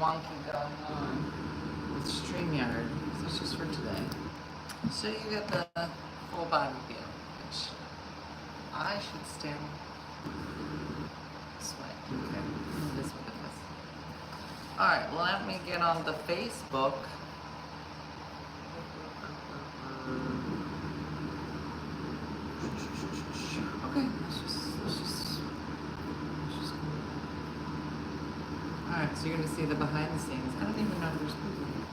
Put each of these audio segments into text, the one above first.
wonky going on with StreamYard. So it's just for today. So you get the full body view, which I should stand this way. Okay, this way. Alright, well let me get on the Facebook. Okay, let's just alright, so you're gonna see the behind the scenes. I don't even know if there's people here.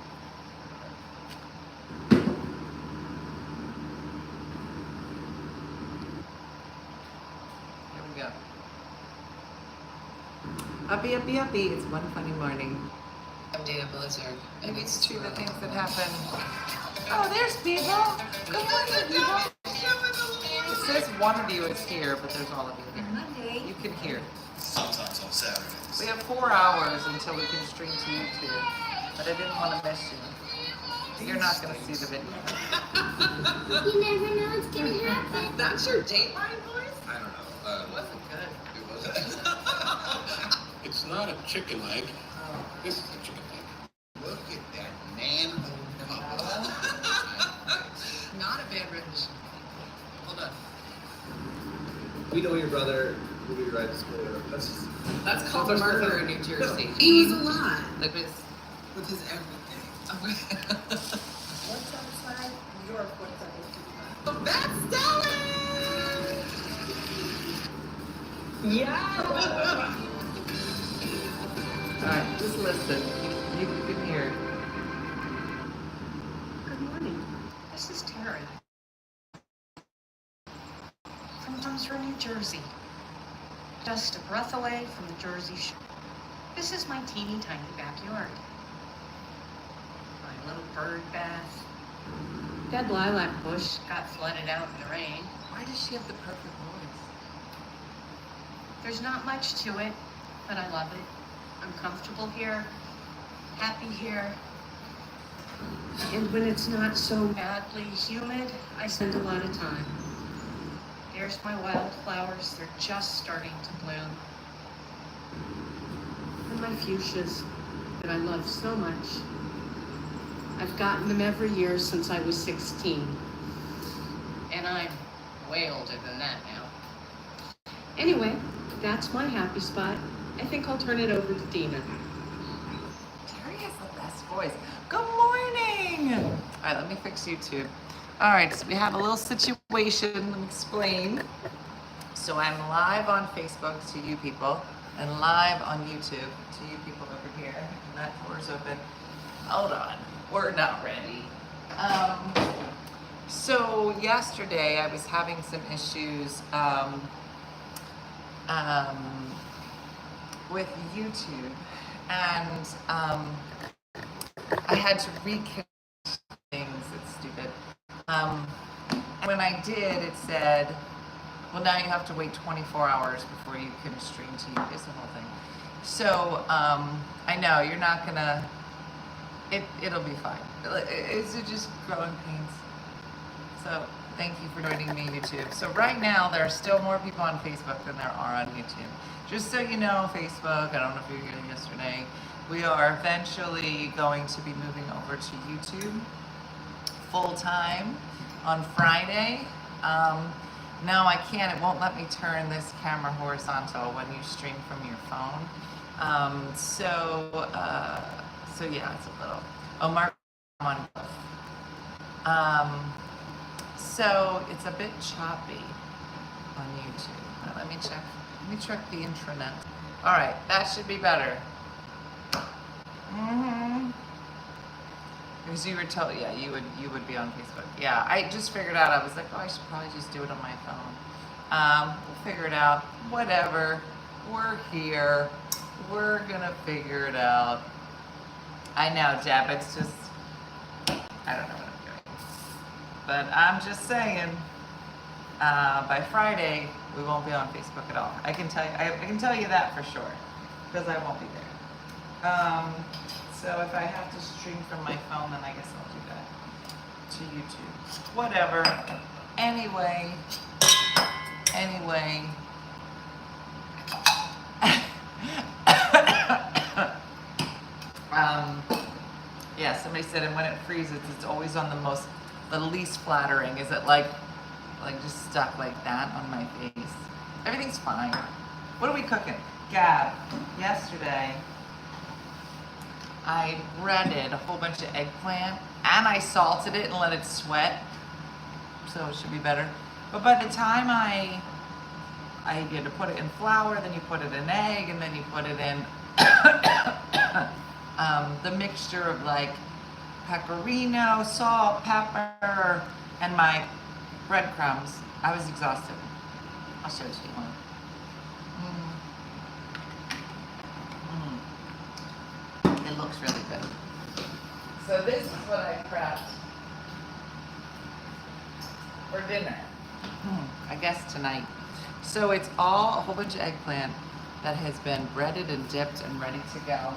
Here we go. Uppy, uppy, uppy. It's one funny morning. I'm Dena Blizzard. Maybe it's true the things that happen. Oh, there's people. Good morning, people. It says one of you is here, but there's all of you here. Monday. You can hear. Sometimes on Saturdays. We have 4 hours until we can stream to YouTube, but I didn't want to miss you. You're not going to see the video. You never know what's going to happen. That's your Dateline voice? I don't know. It wasn't good. It wasn't. It's not a chicken leg. This is a chicken leg. Look at that manhole couple. Not a bad rendition. Hold on. We know your brother. We'll be right to school. That's called a murder in New Jersey. He was a lot. Look at this. With his everything. What's outside? New York, what's outside? That's Stellan! Yeah! Alright, just listen. You can hear it. Good morning. This is Terry. From Dumfries, New Jersey. Just a breath away from the Jersey Shore. This is my teeny tiny backyard. My little bird bath. Dead lilac bush got flooded out in the rain. Why does she have the perfect voice? There's not much to it, but I love it. I'm comfortable here, happy here. And when it's not so badly humid, I spend a lot of time. There's my wildflowers, they're just starting to bloom. And my fuchsias that I love so much. I've gotten them every year since I was 16. And I'm way older than that now. Anyway, that's my happy spot. I think I'll turn it over to Dena. Terry has the best voice. Good morning! Alright, let me fix YouTube. Alright, so we have a little situation. Let me explain. So I'm live on Facebook to you people, and live on YouTube to you people over here. And that door's open. Hold on. We're not ready. So yesterday I was having some issues with YouTube, and I had to reconnect things. It's stupid. And when I did, it said, well, now you have to wait 24 hours before you can stream to YouTube. It's the whole thing. So I know you're not gonna, it'll be fine. It's just growing pains. So thank you for joining me, YouTube. So right now, there are still more people on Facebook than there are on YouTube. Just so you know, Facebook, I don't know if you were here yesterday, we are eventually going to be moving over to YouTube full time on Friday. No, I can't, it won't let me turn this camera horizontal when you stream from your phone. So yeah, it's a little, oh, Mark, I'm on both. So it's a bit choppy on YouTube. Now, let me check the intranet. All right, that should be better. Because you were told, yeah, you would be on Facebook. Yeah, I just figured out, I was like, oh, I should probably just do it on my phone. We'll figure it out. Whatever. We're here. We're gonna figure it out. I know, Deb, it's just, I don't know what I'm doing. But I'm just saying, by Friday, we won't be on Facebook at all. I can tell you that for sure, because I won't be there. So if I have to stream from my phone, then I guess I'll do that to YouTube. Whatever. Anyway. Yeah, somebody said, and when it freezes, it's always on the least flattering. Is it like just stuck like that on my face? Everything's fine. What are we cooking? Gab, yesterday, I breaded a whole bunch of eggplant and I salted it and let it sweat. So it should be better. But by the time I had to put it in flour, then you put it in egg, and then you put it in the mixture of like pecorino, salt, pepper, and my breadcrumbs. I was exhausted. I'll show it to you. It looks really good. So this is what I prepped for dinner. I guess tonight. So it's all a whole bunch of eggplant that has been breaded and dipped and ready to go.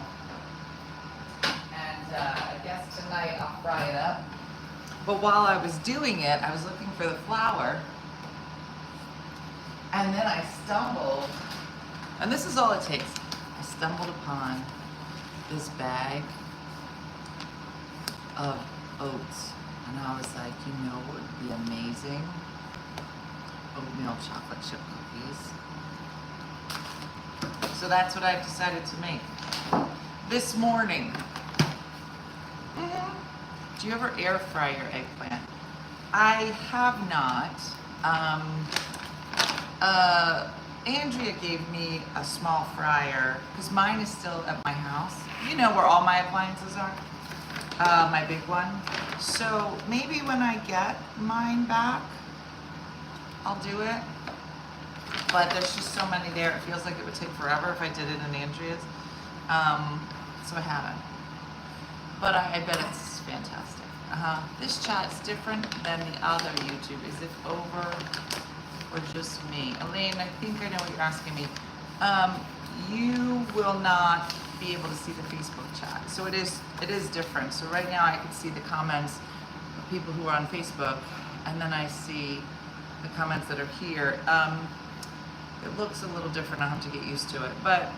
And I guess tonight I'll fry it up. But while I was doing it, I was looking for the flour. And then I stumbled, and this is all it takes. I stumbled upon this bag of oats. And I was like, you know what would be amazing? Oatmeal chocolate chip cookies. So that's what I've decided to make. This morning. Do you ever air fry your eggplant? I have not. Andrea gave me a small fryer because mine is still at my house. You know where all my appliances are? My big one. So maybe when I get mine back, I'll do it. But there's just so many there. It feels like it would take forever if I did it in Andrea's. So I haven't. But I bet it's fantastic. This chat's different than the other YouTube. Is it over or just me? Elaine, I think I know what you're asking me. You will not be able to see the Facebook chat. So it is different. So right now I can see the comments of people who are on Facebook, and then I see the comments that are here. It looks a little different. I'll have to get used to it. But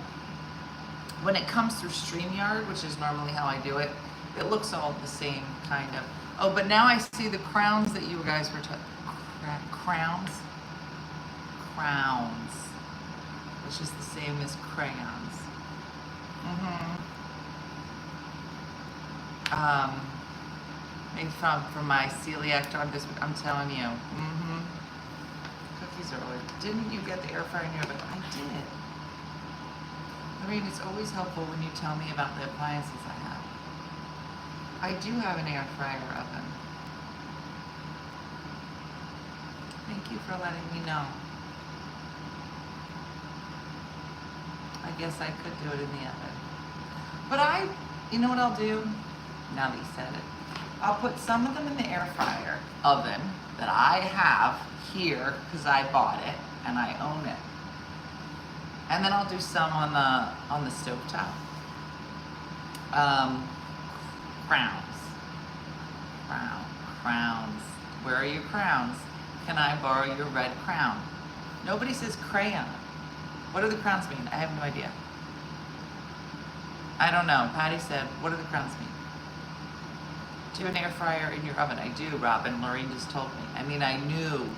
when it comes through StreamYard, which is normally how I do it, it looks all the same, kind of. Oh, but now I see the crowns that you guys were talking. Crowns, which is the same as crayons. Made from my celiac dog this week. I'm telling you. Cookies are always. Didn't you get the air fryer in your oven? I did. I mean, it's always helpful when you tell me about the appliances I have. I do have an air fryer oven. Thank you for letting me know. I guess I could do it in the oven. But you know what I'll do? Now that you said it. I'll put some of them in the air fryer oven that I have here because I bought it and I own it. And then I'll do some on the stovetop. Crowns. Where are your crowns? Can I borrow your red crown? Nobody says crayon. What do the crowns mean? I have no idea. I don't know. Patty said, what do the crowns mean? Do you have an air fryer in your oven? I do, Robin. Lorraine just told me. I mean, I knew.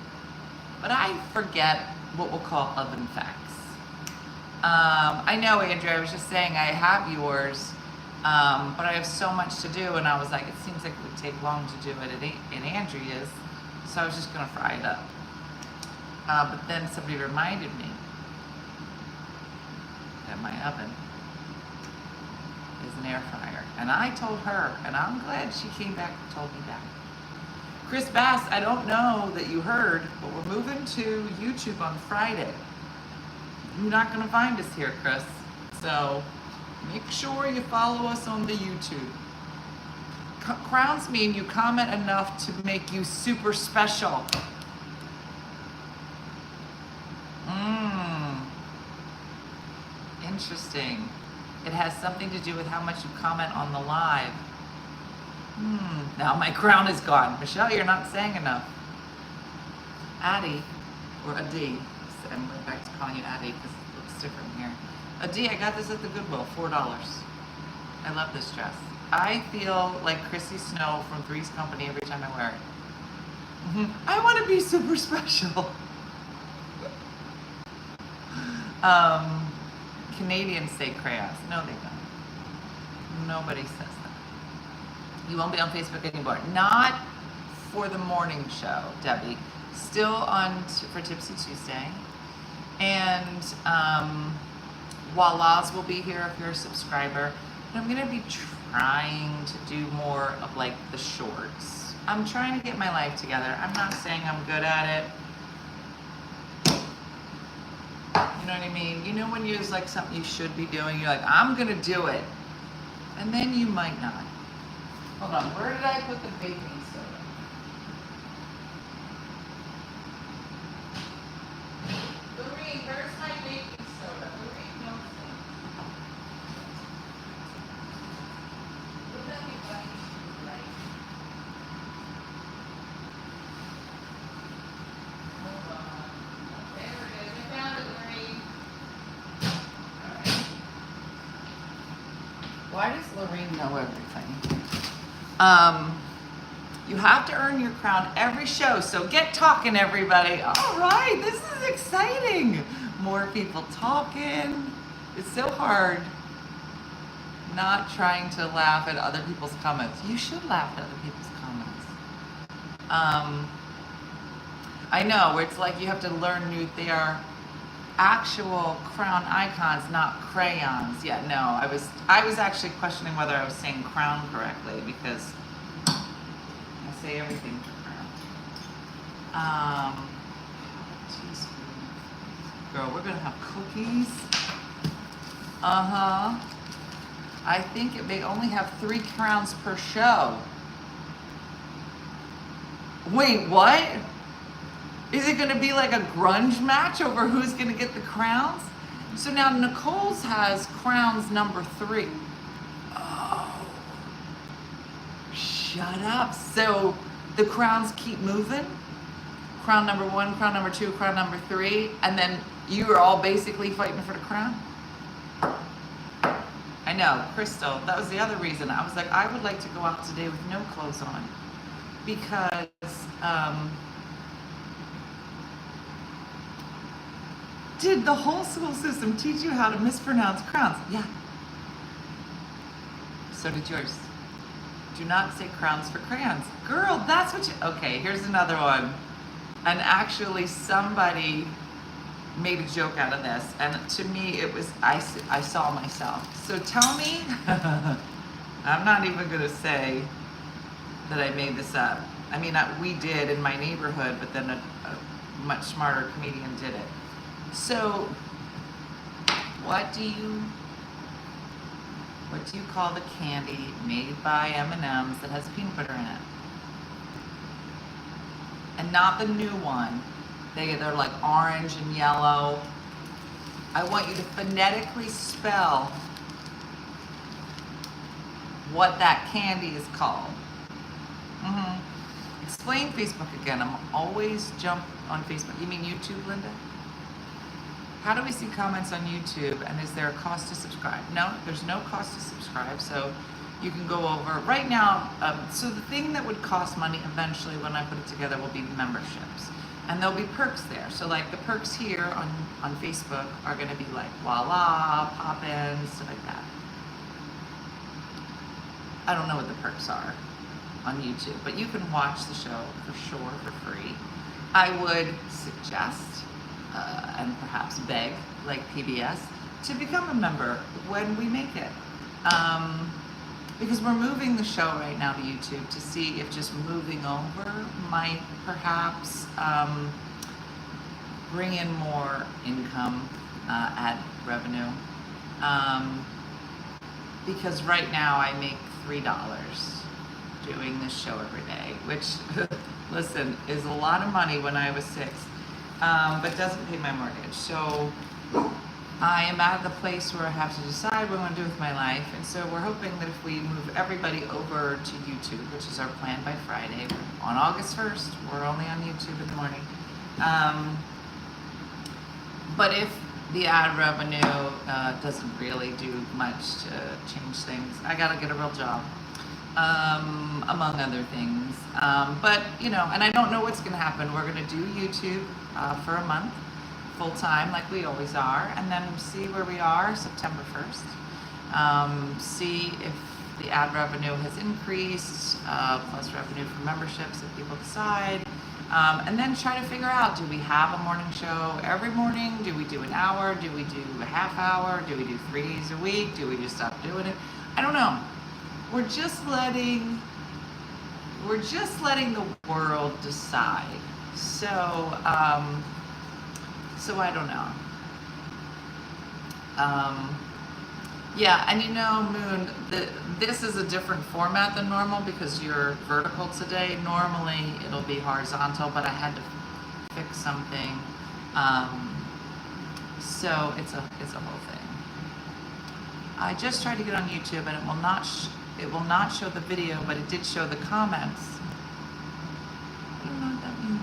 But I forget what we'll call oven facts. I know, Andrea, I was just saying I have yours, but I have so much to do, and I was like, it seems like it would take long to do it in Andrea's, so I was just gonna fry it up. But then somebody reminded me that my oven is an air fryer, and I told her, and I'm glad she came back and told me that. Chris Bass, I don't know that you heard, but we're moving to YouTube on Friday. You're not gonna find us here, Chris. So make sure you follow us on the YouTube. Crowns mean you comment enough to make you super special. Interesting. It has something to do with how much you comment on the live. Now my crown is gone. Michelle, you're not saying enough. Addie, or Adi. I'm going back to calling you Addie because it looks different here. Adi, I got this at the Goodwill, $4. I love this dress. I feel like Chrissy Snow from Three's Company every time I wear it. I want to be super special. Canadians say crayons. No, they don't. Nobody says that. You won't be on Facebook anymore. Not for the morning show, Debbie. Still on for Tipsy Tuesday. And Wallahs will be here if you're a subscriber. But I'm going to be trying to do more of like the shorts. I'm trying to get my life together. I'm not saying I'm good at it. You know what I mean? You know when you use like something you should be doing, you're like, I'm gonna do it. And then you might not. Hold on, where did I put the baking soda? Lorene, where's my baking soda? Lorene knows it. Wouldn't that be funny? Right? Hold on. There it is. I found it, Lorene. Alright. Why does Lorene know everything? You have to earn your crown every show, so get talking, everybody. All right, this is exciting. More people talking. It's so hard not trying to laugh at other people's comments. You should laugh at other people's comments. I know, where it's like you have to learn new, they are actual crown icons, not crayons. Yeah, no, I was actually questioning whether I was saying crown correctly because I say everything for crown. Teaspoon. Girl, we're gonna have cookies. I think it may only have 3 crowns per show. Wait, what? Is it gonna be like a grunge match over who's gonna get the crowns? So now Nicole's has crowns number 3. Oh, shut up. So the crowns keep moving? Crown number 1, crown number 2, crown number 3, and then you are all basically fighting for the crown? I know, Crystal, that was the other reason. I was like, I would like to go out today with no clothes on because, did the whole school system teach you how to mispronounce crowns? Yeah. So did yours. Do not say crowns for crayons. Girl, that's what you, okay, here's another one. And actually somebody made a joke out of this. And to me, it was, I saw myself. So tell me, I'm not even gonna say that I made this up. I mean, we did in my neighborhood, but then a much smarter comedian did it. So, what do you call the candy made by M&M's that has peanut butter in it? And not the new one. They're like orange and yellow. I want you to phonetically spell what that candy is called. Explain Facebook again. I'm always jump on Facebook. You mean YouTube, Linda? How do we see comments on YouTube, and is there a cost to subscribe? No, there's no cost to subscribe, so you can go over. Right now, so the thing that would cost money eventually when I put it together will be memberships. And there'll be perks there. So like the perks here on Facebook are gonna be like Voila, pop-ins, stuff like that. I don't know what the perks are on YouTube, but you can watch the show for sure for free. I would suggest and perhaps beg, like PBS, to become a member when we make it. Because we're moving the show right now to YouTube to see if just moving over might perhaps bring in more income, ad revenue. Because right now I make $3 doing this show every day, which, listen, is a lot of money when I was 6. But doesn't pay my mortgage. So I am at the place where I have to decide what I want to do with my life. And so we're hoping that if we move everybody over to YouTube, which is our plan by Friday, on August 1st, we're only on YouTube in the morning. But if the ad revenue doesn't really do much to change things. I gotta get a real job, among other things. But you know, and I don't know what's gonna happen. We're gonna do YouTube for a month, full time, like we always are, and then see where we are September 1st. See if the ad revenue has increased, plus revenue from memberships if people decide. And then try to figure out, do we have a morning show every morning? Do we do an hour? Do we do a half hour? Do we do 3 days a week? Do we just stop doing it? I don't know. We're just letting the world decide. So I don't know. Yeah, and you know, Moon, this is a different format than normal because you're vertical today. Normally it'll be horizontal, but I had to fix something. So it's a whole thing. I just tried to get on YouTube and it will not show the video, but it did show the comments. I don't know what that means.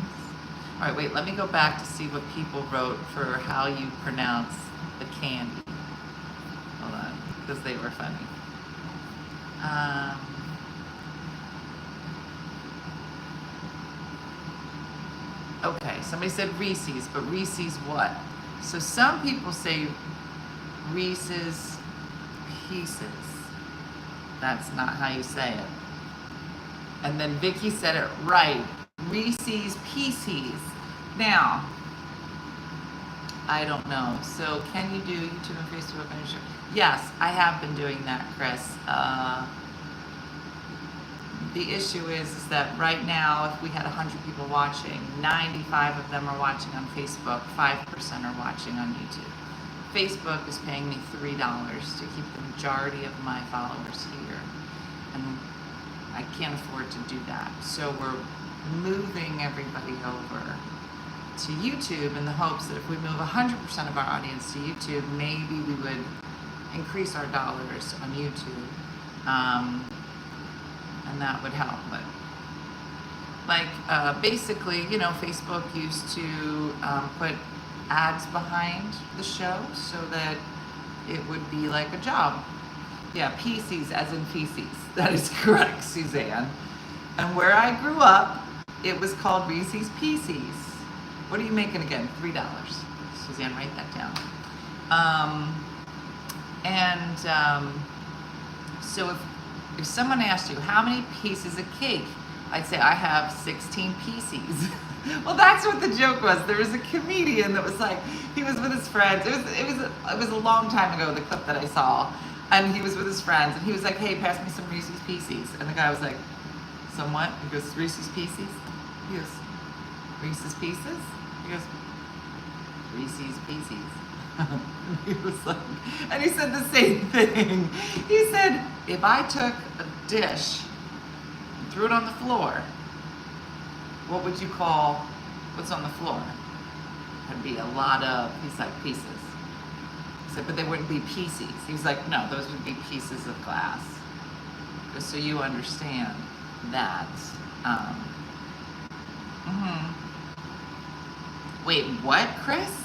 All right, wait, let me go back to see what people wrote for how you pronounce the candy. Hold on, because they were funny. Okay, somebody said Reese's, but Reese's what? So some people say Reese's Pieces. That's not how you say it. And then Vicky said it right. Reese's Pieces. Now, I don't know. So can you do YouTube and Facebook on your show? Yes, I have been doing that, Chris. The issue is that right now, if we had 100 people watching, 95 of them are watching on Facebook, 5% are watching on YouTube. Facebook is paying me $3 to keep the majority of my followers here. And I can't afford to do that. So we're moving everybody over to YouTube in the hopes that if we move 100% of our audience to YouTube, maybe we would increase our dollars on YouTube. And that would help. But like basically, you know, Facebook used to put ads behind the show so that it would be like a job. Yeah, PCs as in feces. That is correct, Suzanne. And where I grew up, it was called Reese's Pieces. What are you making again? $3. Suzanne, write that down. So if someone asked you, how many pieces of cake? I'd say, I have 16 pieces. Well, that's what the joke was. There was a comedian that was like, he was with his friends. It was a long time ago, the clip that I saw. And he was with his friends, and he was like, hey, pass me some Reese's Pieces. And the guy was like, some what? He goes, Reese's Pieces? He goes, Reese's Pieces? He goes, Reese's Pieces. He was like, and he said the same thing. He said, if I took a dish and threw it on the floor, what would you call what's on the floor? That'd be a lot of, he's like, pieces. He said, but they wouldn't be pieces. He was like, no, those would be pieces of glass. Just so you understand that. Wait, what, Chris?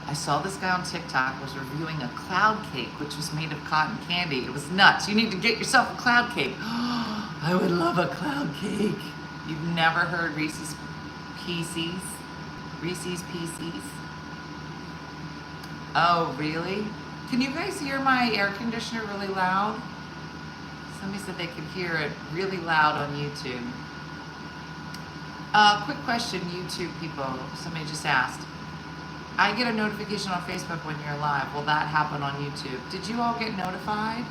I saw this guy on TikTok was reviewing a cloud cake, which was made of cotton candy. It was nuts. You need to get yourself a cloud cake. I would love a cloud cake. You've never heard Reese's Pieces? Reese's Pieces? Oh, really? Can you guys hear my air conditioner really loud? Somebody said they could hear it really loud on YouTube. Quick question, YouTube people. Somebody just asked. I get a notification on Facebook when you're live. Will that happen on YouTube? Did you all get notified?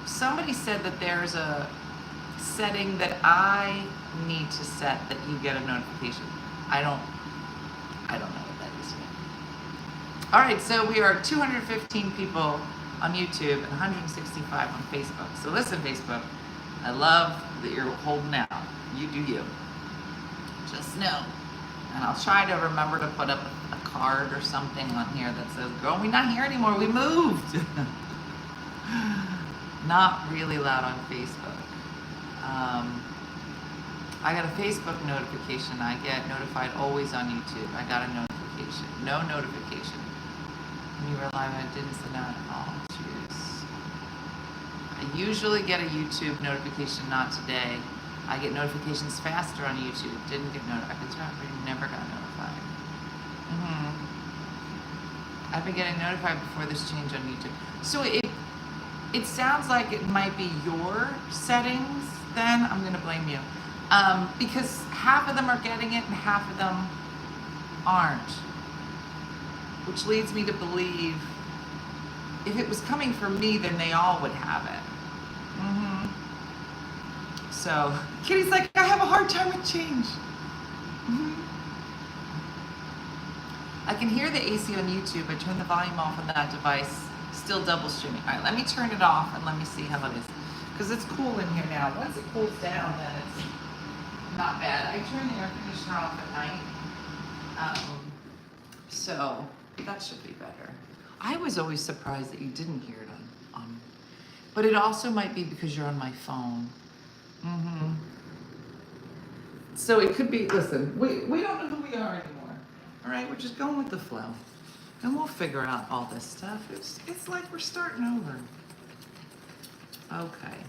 Somebody said that there's a setting that I need to set that you get a notification. I don't know what that is yet. All right, so we are 215 people on YouTube and 165 on Facebook. So listen, Facebook, I love that you're holding out. You do you. Just know. And I'll try to remember to put up a card or something on here that says, girl, we're not here anymore, we moved. Not really loud on Facebook. I got a Facebook notification. I get notified always on YouTube. I got a notification. notification. No notification. When you were live, I didn't send out all. Choose. I usually get a YouTube notification, not today. I get notifications faster on YouTube. Didn't get notified. Never got notified. I've been getting notified before this change on YouTube. So it sounds like it might be your settings. Then I'm gonna blame you, because half of them are getting it and half of them aren't, which leads me to believe if it was coming from me, then they all would have it. So Kitty's like, I have a hard time with change. I can hear the AC on YouTube. I turn the volume off on that device, still double streaming. All right, let me turn it off and let me see how it is, because it's cool in here now. Once it cools down, then it's not bad. I turn the air conditioner off at night, so that should be better. I was always surprised that you didn't hear it on but it also might be because you're on my phone. So it could be, listen, we don't know who we are anymore. All right, we're just going with the flow. And we'll figure out all this stuff. It's like we're starting over. Okay.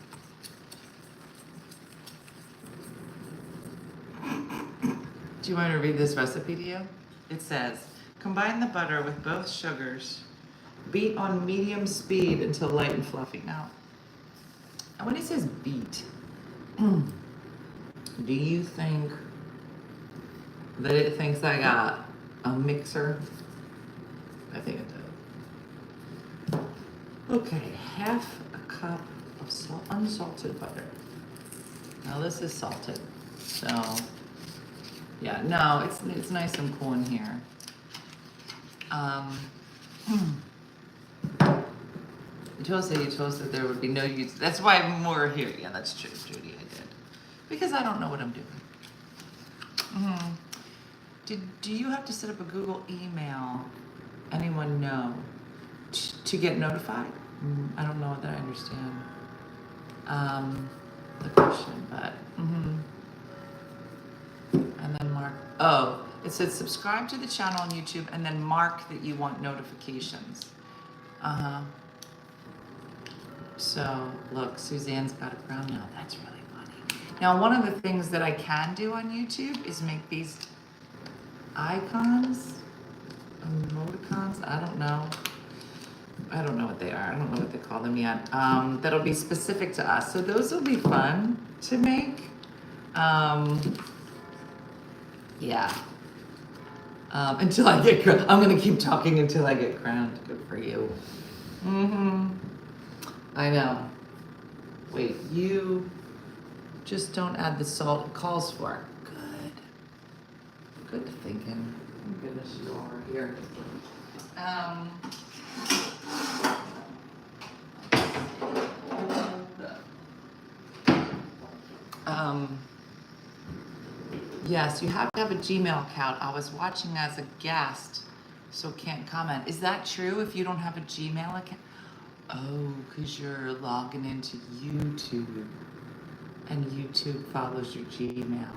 Do you want to read this recipe to you? It says, combine the butter with both sugars. Beat on medium speed until light and fluffy. Now, when it says beat, do you think that it thinks I got a mixer? I think it does. Okay, half a cup of unsalted butter. Now this is salted, so yeah, no, it's nice and cool in here. You told us that there would be no use. That's why more here. Yeah, that's true, Judy. I did, because I don't know what I'm doing. Do you have to set up a Google email? Anyone know to get notified? I don't know that I understand the question, but and then mark. Oh, it said subscribe to the channel on YouTube and then mark that you want notifications. So look, Suzanne's got a crown now. That's really funny. Now, one of the things that I can do on YouTube is make these icons, emoticons. I don't know what they are. I don't know what they call them yet. That'll be specific to us. So those will be fun to make. Yeah. Until I get crowned. I'm gonna keep talking until I get crowned. Good for you. I know. Wait, you just don't add the salt it calls for. Good thinking. Thank goodness you all are here. Yes, you have to have a Gmail account. I was watching as a guest, so can't comment. Is that true if you don't have a Gmail account? Oh, because you're logging into YouTube, and YouTube follows your Gmail.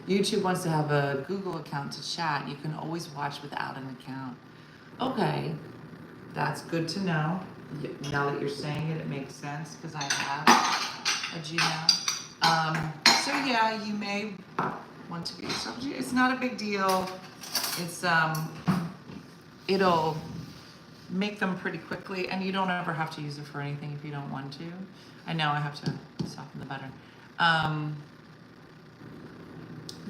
YouTube wants to have a Google account to chat. You can always watch without an account. Okay, that's good to know. Now that you're saying it, it makes sense because I have a Gmail. So yeah, you may want to get yourself. It's not a big deal. It's it'll make them pretty quickly, and you don't ever have to use it for anything if you don't want to. I know I have to soften the butter.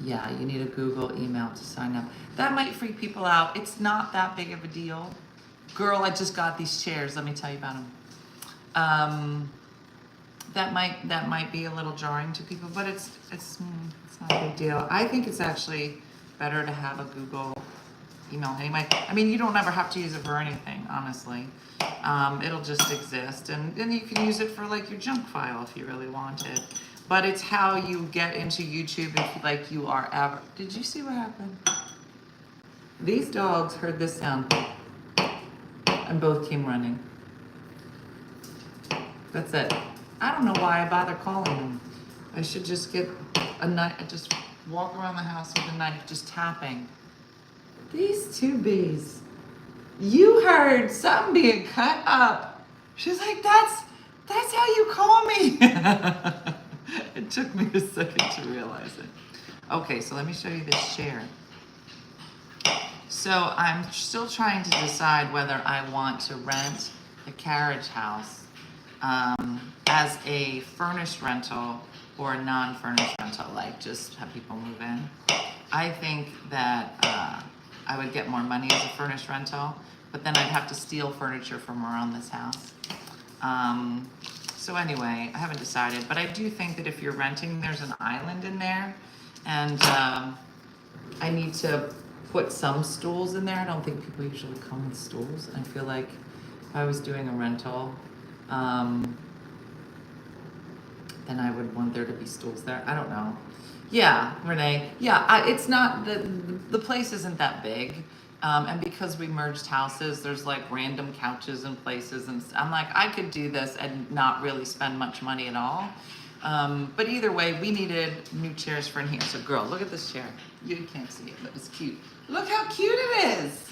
Yeah, you need a Google email to sign up. That might freak people out. It's not that big of a deal. Girl, I just got these chairs. Let me tell you about them. That might be a little jarring to people, but it's not a big deal. I think it's actually better to have a Google email anyway. I mean, you don't ever have to use it for anything, honestly. It'll just exist, and then you can use it for like your junk file if you really want it. But it's how you get into YouTube if like you are ever. Did you see what happened? These dogs heard this sound and both came running. That's it. I don't know why I bother calling them. I should just get a knife, just walk around the house with a knife, just tapping. These two bees. You heard something being cut up. She's like, that's how you call me. It took me a second to realize it. Okay, so let me show you this chair. So I'm still trying to decide whether I want to rent the Carriage house as a furnished rental or a non-furnished rental, like just have people move in. I think that I would get more money as a furnished rental, but then I'd have to steal furniture from around this house. So anyway, I haven't decided, but I do think that if you're renting, there's an island in there, and I need to put some stools in there. I don't think people usually come with stools. I feel like if I was doing a rental, then I would want there to be stools there. I don't know. Yeah, Renee. Yeah, it's not, the place isn't that big. And because we merged houses, there's like random couches and places. And I'm like, I could do this and not really spend much money at all. But either way, we needed new chairs for in here. So girl, look at this chair. You can't see it, but it's cute. Look how cute it is.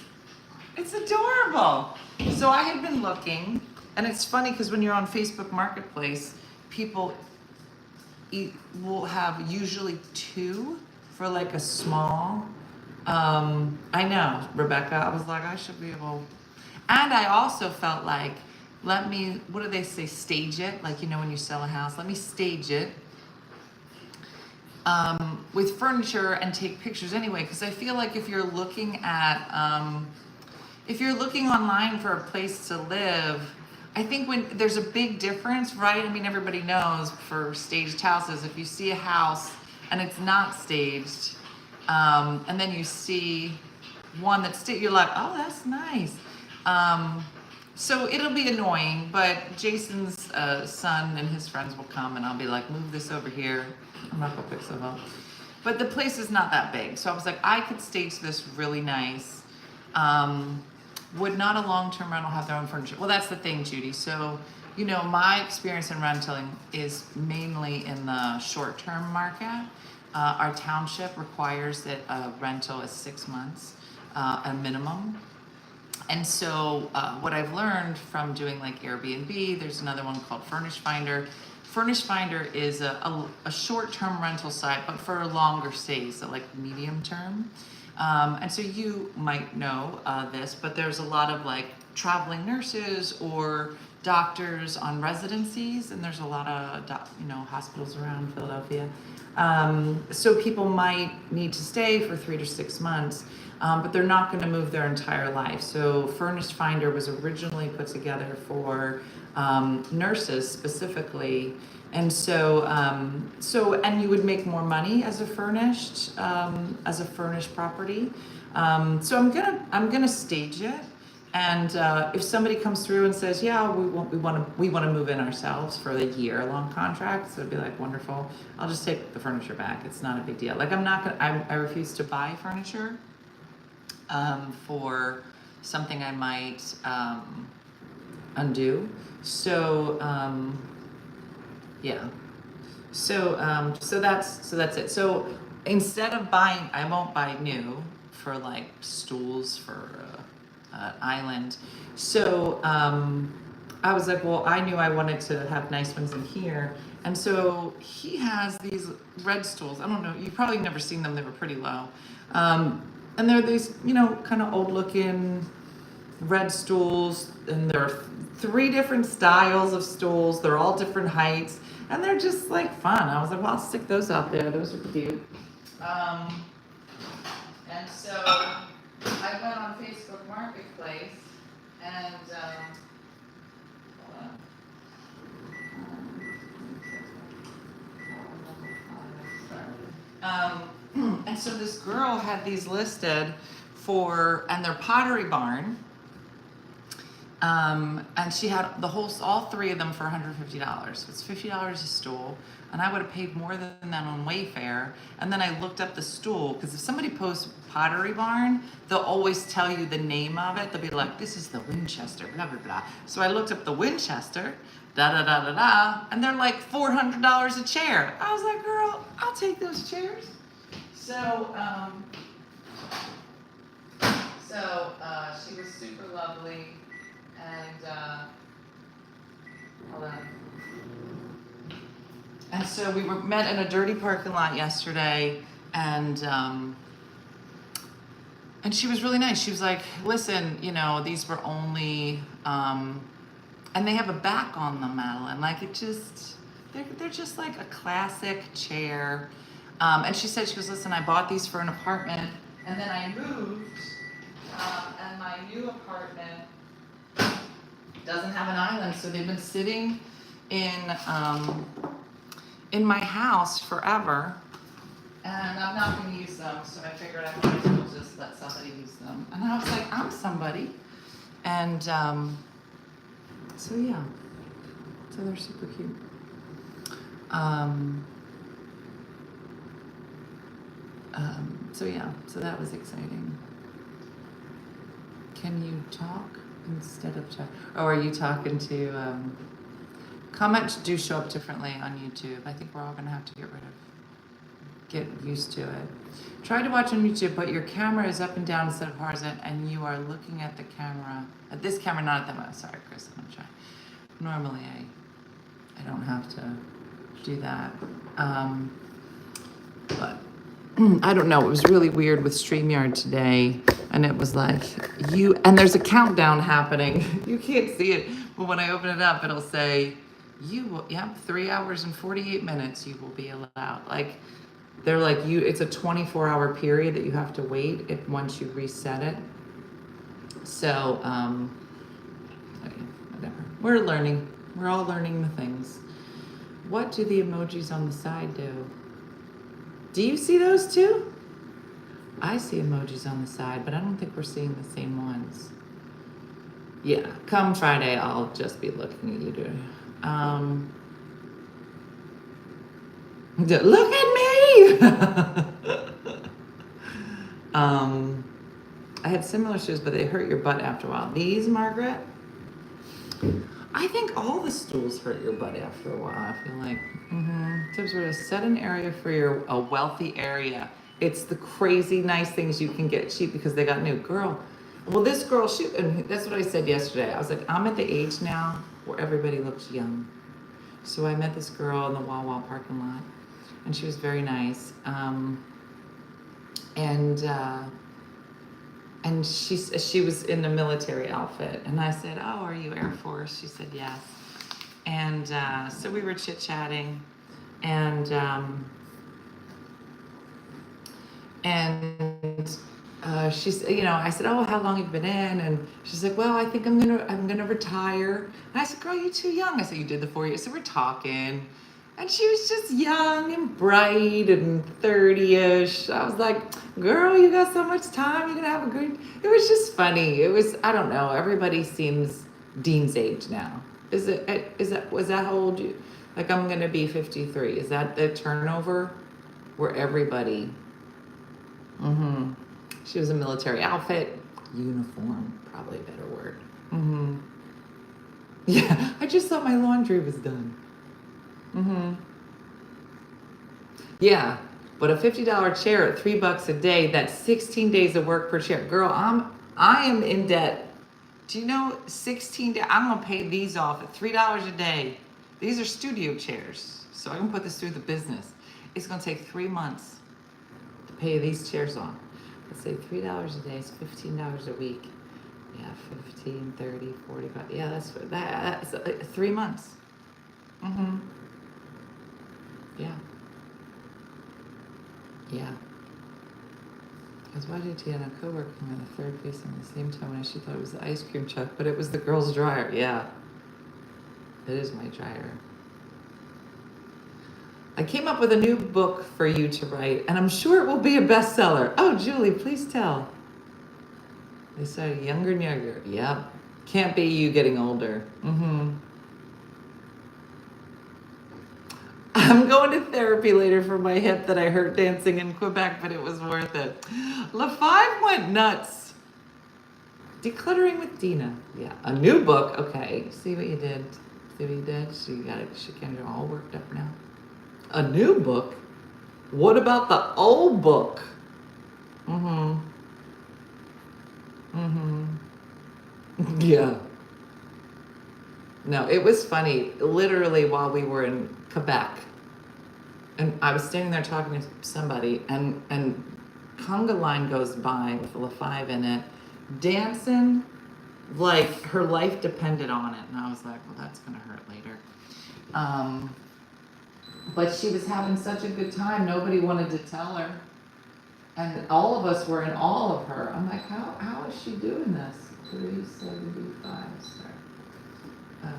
It's adorable. So I had been looking, and it's funny because when you're on Facebook Marketplace, people will have usually two for like a small. I know, Rebecca, I was like, I should be able. And I also felt like, let me, what do they say, stage it? Like, you know, when you sell a house, let me stage it with furniture and take pictures anyway. Because I feel like if you're looking at, if you're looking online for a place to live, I think when there's a big difference, right? I mean, everybody knows for staged houses, if you see a house and it's not staged, and then you see one that's staged, you're like, oh, that's nice. So it'll be annoying, but Jason's son and his friends will come and I'll be like, move this over here. I'm not gonna pick stuff up. But the place is not that big. So I was like, I could stage this really nice. Would not a long-term rental have their own furniture? Well, that's the thing, Judy. So, you know, my experience in renting is mainly in the short-term market. Our township requires that a rental is 6 months, a minimum. And so what I've learned from doing like Airbnb, there's another one called Furnish Finder. Furnish Finder is a short-term rental site, but for a longer stays, so like medium term. And so you might know this, but there's a lot of like traveling nurses or doctors on residencies, and there's a lot of hospitals around Philadelphia. So people might need to stay for 3 to 6 months, but they're not going to move their entire life. So Furnished Finder was originally put together for nurses specifically, and so and you would make more money as a furnished property. So I'm gonna stage it, and if somebody comes through and says, yeah, we want to move in ourselves for the year-long contract, so it'd be like wonderful. I'll just take the furniture back. It's not a big deal. Like I refuse to buy furniture for something I might undo. So yeah. So that's it. So instead of buying, I won't buy new for like stools for island. So I was like, well, I knew I wanted to have nice ones in here. And so he has these red stools. I don't know, you've probably never seen them. They were pretty low. And they're these, kind of old looking red stools. And there are 3 different styles of stools. They're all different heights. And they're just like fun. I was like, well, I'll stick those out there. Those are cute. And so I went on Facebook Marketplace and hold on. And so this girl had these listed and they're Pottery Barn. And she had all 3 of them for $150. So it's $50 a stool. And I would have paid more than that on Wayfair. And then I looked up the stool, because if somebody posts Pottery Barn, they'll always tell you the name of it. They'll be like, this is the Winchester, blah, blah, blah. So I looked up the Winchester, da, da, da, da, da, and they're like $400 a chair. I was like, girl, I'll take those chairs. So, So she was super lovely, and hold on. And so we were met in a dirty parking lot yesterday, and she was really nice. She was like, "Listen, you know, these were only, and they have a back on them, Madeline. Like it just, they're just like a classic chair." And she said, she goes, "Listen, I bought these for an apartment, and then I moved, and my new apartment doesn't have an island, so they've been sitting in my house forever, and I'm not going to use them, so I figured I might as well just let somebody use them." And I was like, I'm somebody. And so yeah, so they're super cute. So yeah, so that was exciting. Can you talk instead of chat? Or are you talking to, comments do show up differently on YouTube. I think we're all gonna have to get used to it. Try to watch on YouTube, but your camera is up and down instead of horizontal, and you are looking at the camera, at this camera, not at that one. Sorry, Chris, I'm trying. Normally I don't have to do that. But I don't know, it was really weird with StreamYard today, and it was like, and there's a countdown happening. You can't see it, but when I open it up, it'll say, 3 hours and 48 minutes you will be allowed. Like, they're like, it's a 24-hour period that you have to wait once you reset it. So, okay, whatever. We're learning. We're all learning the things. What do the emojis on the side do? Do you see those too? I see emojis on the side, but I don't think we're seeing the same ones. Yeah, come Friday, I'll just be looking at you, dude. Look at me! I had similar shoes, but they hurt your butt after a while. These, Margaret? I think all the stools hurt your butt after a while, I feel like. Tips were to set an area for a wealthy area. It's the crazy nice things you can get cheap because they got new. Girl, well, this girl, and that's what I said yesterday. I was like, I'm at the age now where everybody looks young. So I met this girl in the Wawa parking lot, and she was very nice. And she was in a military outfit, and I said, "Oh, are you Air Force?" She said, "Yes." And so we were chit-chatting, and she said, I said, "Oh, how long have you been in?" And she's like, "Well, I think I'm gonna retire." And I said, "Girl, you're too young." I said, "You did the 4 years." So we're talking, and she was just young and bright and 30-ish. I was like, "Girl, you got so much time. You're gonna have a good." It was just funny. It was, I don't know. Everybody seems Dean's age now. Was that how old you? Like, I'm gonna be 53. Is that the turnover where everybody? She was a military outfit, uniform, probably a better word. Yeah, I just thought my laundry was done. Yeah, but a $50 chair at $3 a day, that's 16 days of work per chair. Girl, I am in debt. Do you know 16 days? I'm gonna pay these off at $3 a day. These are studio chairs, so I can put this through the business. It's gonna take 3 months to pay these chairs off. Let's say $3 a day is $15 a week. Yeah, 15, 30, 45. Yeah, that's 3 months. Yeah. I was watching Tiana co-working on the third facing at the same time when she thought it was the ice cream truck, but it was the girl's dryer. Yeah. It is my dryer. I came up with a new book for you to write, and I'm sure it will be a bestseller. Oh, Julie, please tell. They started younger and younger. Yep. Can't be you getting older. I'm going to therapy later for my hip that I hurt dancing in Quebec, but it was worth it. LaFive went nuts. Decluttering with Dena. Yeah, a new book. Okay, see what you did. She kind of all worked up now. A new book? What about the old book? Mm-hmm. Yeah. No, it was funny. Literally, while we were in Quebec, and I was standing there talking to somebody, and conga line goes by with a LaFive in it, dancing like her life depended on it, and I was like, well, that's gonna hurt later. But she was having such a good time. Nobody wanted to tell her, and all of us were in awe of her. I'm like, how is she doing this? 375. Sorry. No,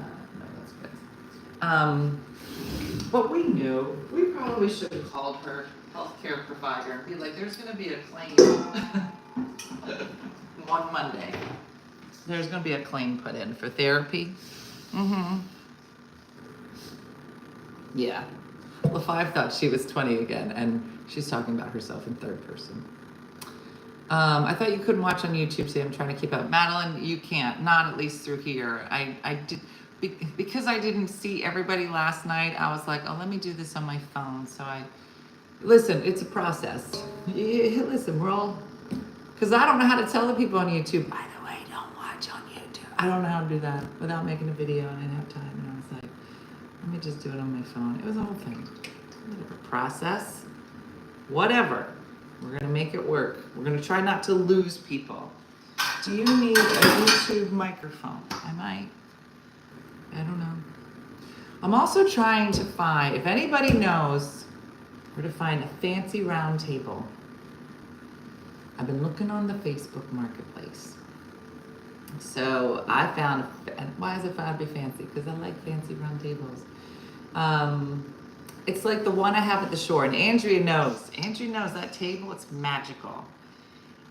that's good. But we knew. We probably should have called her healthcare provider and be like, there's going to be a claim one Monday. There's going to be a claim put in for therapy. Mm-hmm. Yeah. LaFive thought she was 20 again, and she's talking about herself in third person. I thought you couldn't watch on YouTube today. I'm trying to keep up. Madeline, you can't. Not at least through here. I did, because I didn't see everybody last night, I was like, oh, let me do this on my phone. So listen, it's a process. Listen, we're all, because I don't know how to tell the people on YouTube, by the way, don't watch on YouTube. I don't know how to do that without making a video, and I didn't have time. And I was like, let me just do it on my phone. It was a whole thing. Whatever. Process. Whatever. We're going to make it work. We're going to try not to lose people. Do you need a YouTube microphone? I don't know. I'm also trying to find, if anybody knows where to find a fancy round table. I've been looking on the Facebook Marketplace. So I found, and why is it found to be fancy? Because I like fancy round tables. It's like the one I have at the shore, and Andrea knows. Andrea knows that table, it's magical.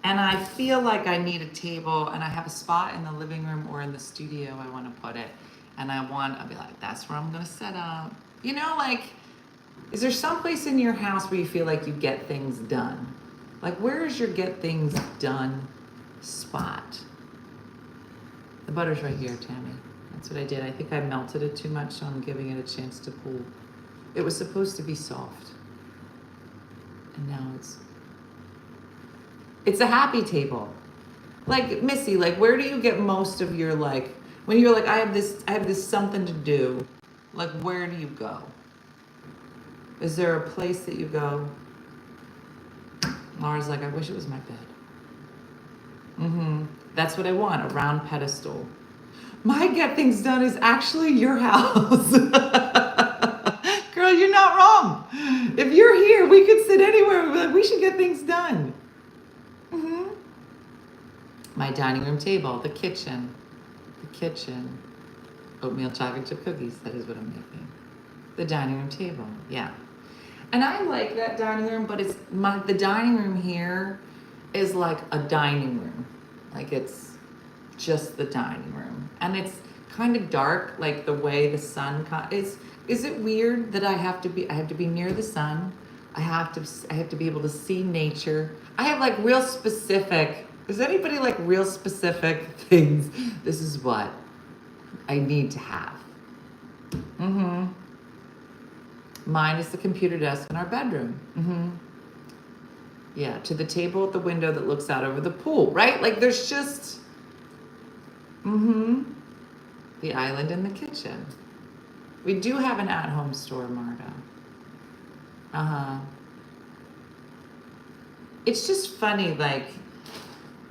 And I feel like I need a table, and I have a spot in the living room or in the studio I want to put it. And I'll be like, that's where I'm going to set up. You know, like, is there some place in your house where you feel like you get things done? Like, where is your get things done spot? The butter's right here, Tammy. That's what I did. I think I melted it too much, so I'm giving it a chance to cool. It was supposed to be soft. And now it's a happy table. Like, Missy, like, where do you get most of your, like, when you're like, I have this something to do, like, where do you go? Is there a place that you go? Laura's like, I wish it was my bed. Mm-hmm. That's what I want, a round pedestal. My get things done is actually your house. Girl, you're not wrong. If you're here, we could sit anywhere. We'd be like, we should get things done. Mm-hmm. My dining room table, the kitchen. Oatmeal chocolate chip cookies, that is what I'm making. The dining room table, yeah. And I like that dining room, but the dining room here is like a dining room. Like, it's just the dining room. And it's kind of dark, like the way the sun is it weird that I have to be near the sun? I have to be able to see nature. I have like real specific, is anybody like real specific things? This is what I need to have. Mm-hmm. Mine is the computer desk in our bedroom. Mm-hmm. Yeah, to the table at the window that looks out over the pool, right? Like, there's just, the island in the kitchen. We do have an at-home store, Marta. Uh-huh. It's just funny, like,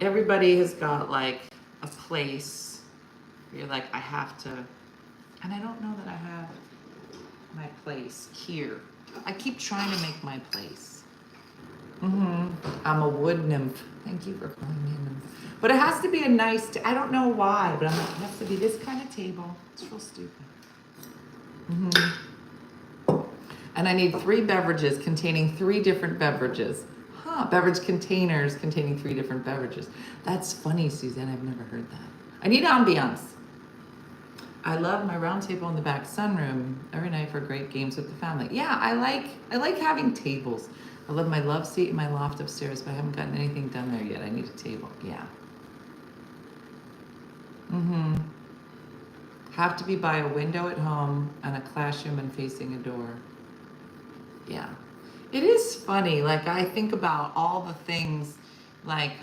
everybody has got, like, a place where you're like, I have to, and I don't know that I have my place here. I keep trying to make my place. I'm a wood nymph. Thank you for calling me a nymph. But it has to be a nice, I don't know why, but I'm like, it has to be this kind of table. It's real stupid. And I need 3 beverages containing 3 different beverages. Beverage containers containing 3 different beverages. That's funny, Suzanne. I've never heard that. I need ambiance. I love my round table in the back sunroom every night for great games with the family. Yeah, I like having tables. I love my love seat in my loft upstairs, but I haven't gotten anything done there yet. I need a table. Yeah. Have to be by a window at home and a classroom and facing a door. Yeah. It is funny. Like, I think about all the things, like,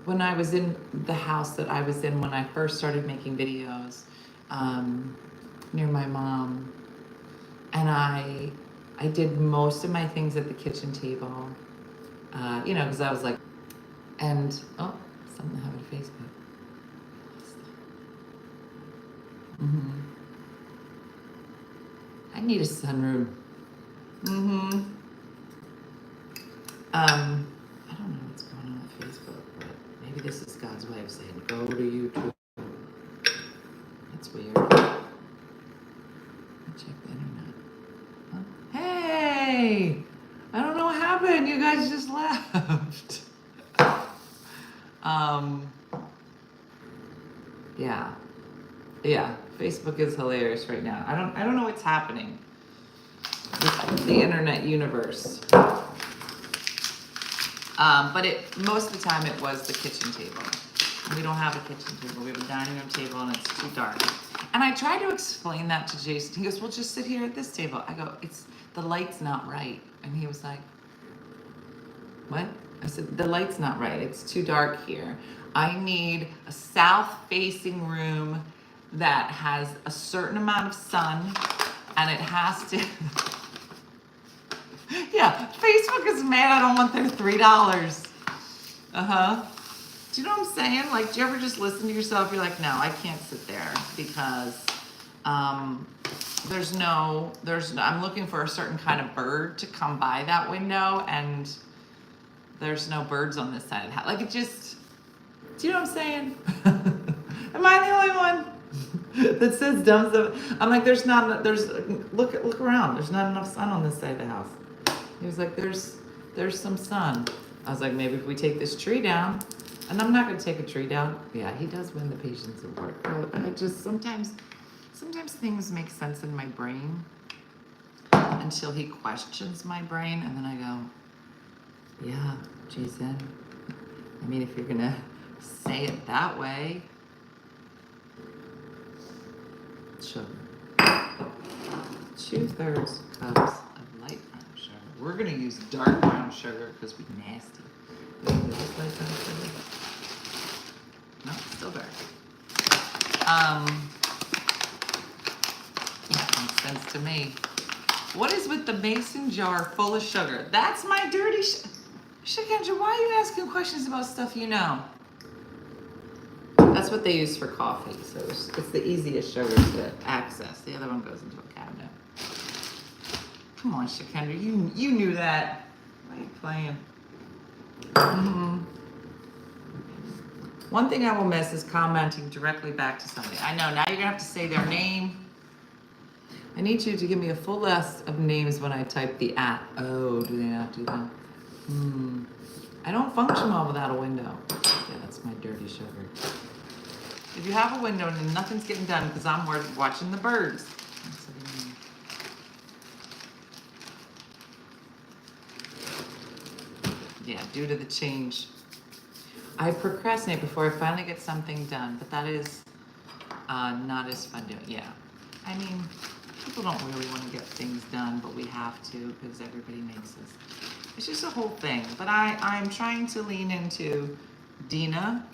when I was in the house that I was in when I first started making videos, near my mom, and I did most of my things at the kitchen table, you know, because I was like, and oh, something happened to Facebook. I need a sunroom. I don't know what's going on with Facebook, but maybe this is God's way of saying, go to YouTube. That's weird. Check the internet. Huh? Hey! I don't know what happened. You guys just left. Yeah. Facebook is hilarious right now. I don't know what's happening with the internet universe. But most of the time it was the kitchen table. We don't have a kitchen table. We have a dining room table and it's too dark. And I tried to explain that to Jason. He goes, well, just sit here at this table. I go, the light's not right. And he was like, what? I said, the light's not right. It's too dark here. I need a south-facing room that has a certain amount of sun, and it has to... Yeah, Facebook is mad I don't want their $3. Do you know what I'm saying? Like, do you ever just listen to yourself? You're like, no, I can't sit there because I'm looking for a certain kind of bird to come by that window, and there's no birds on this side of the house. Like, it just, do you know what I'm saying? Am I the only one that says dumb stuff? I'm like, look around. There's not enough sun on this side of the house. He was like, there's some sun. I was like, maybe if we take this tree down, and I'm not going to take a tree down. Yeah, he does win the patience award. I just, sometimes things make sense in my brain until he questions my brain, and then I go, yeah, Jason. I mean, if you're going to say it that way. Sugar. 2/3 cups of light brown sugar. We're going to use dark brown sugar because we're nasty. Wait, is this light brown sugar? No, it's still dark. That makes sense to me. What is with the mason jar full of sugar? That's my dirty Shikendra, why are you asking questions about stuff you know? That's what they use for coffee, so it's the easiest sugar to access. The other one goes into a cabinet. Come on, Shikendra, you knew that. Why are you playing? One thing I will miss is commenting directly back to somebody. I know, now you're gonna have to say their name. I need you to give me a full list of names when I type the @ Oh, do they not do that? I don't function well without a window. Yeah, that's my dirty sugar. If you have a window and nothing's getting done because I'm watching the birds. That's what I mean. Yeah, due to the change. I procrastinate before I finally get something done, but that is not as fun doing. Yeah, I mean, people don't really want to get things done, but we have to because everybody makes us. It's just a whole thing. But I'm trying to lean into Dena,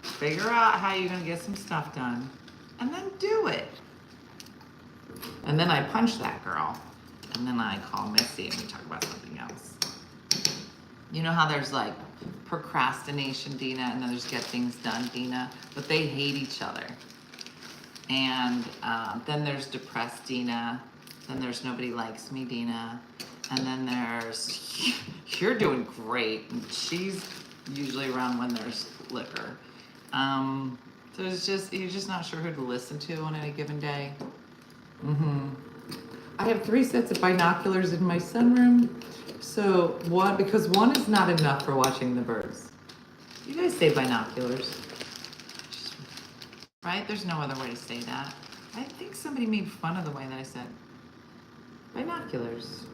figure out how you're going to get some stuff done, and then do it. And then I punch that girl, and then I call Missy and we talk about something else. You know how there's like procrastination Dena, and then there's get things done Dena, but they hate each other. And then there's depressed Dena, then there's nobody likes me Dena, and then there's you're doing great, and she's usually around when there's liquor. So it's just, you're just not sure who to listen to on any given day. I have 3 sets of binoculars in my sunroom. So because one is not enough for watching the birds. You guys say binoculars, right? There's no other way to say that. I think somebody made fun of the way that I said binoculars.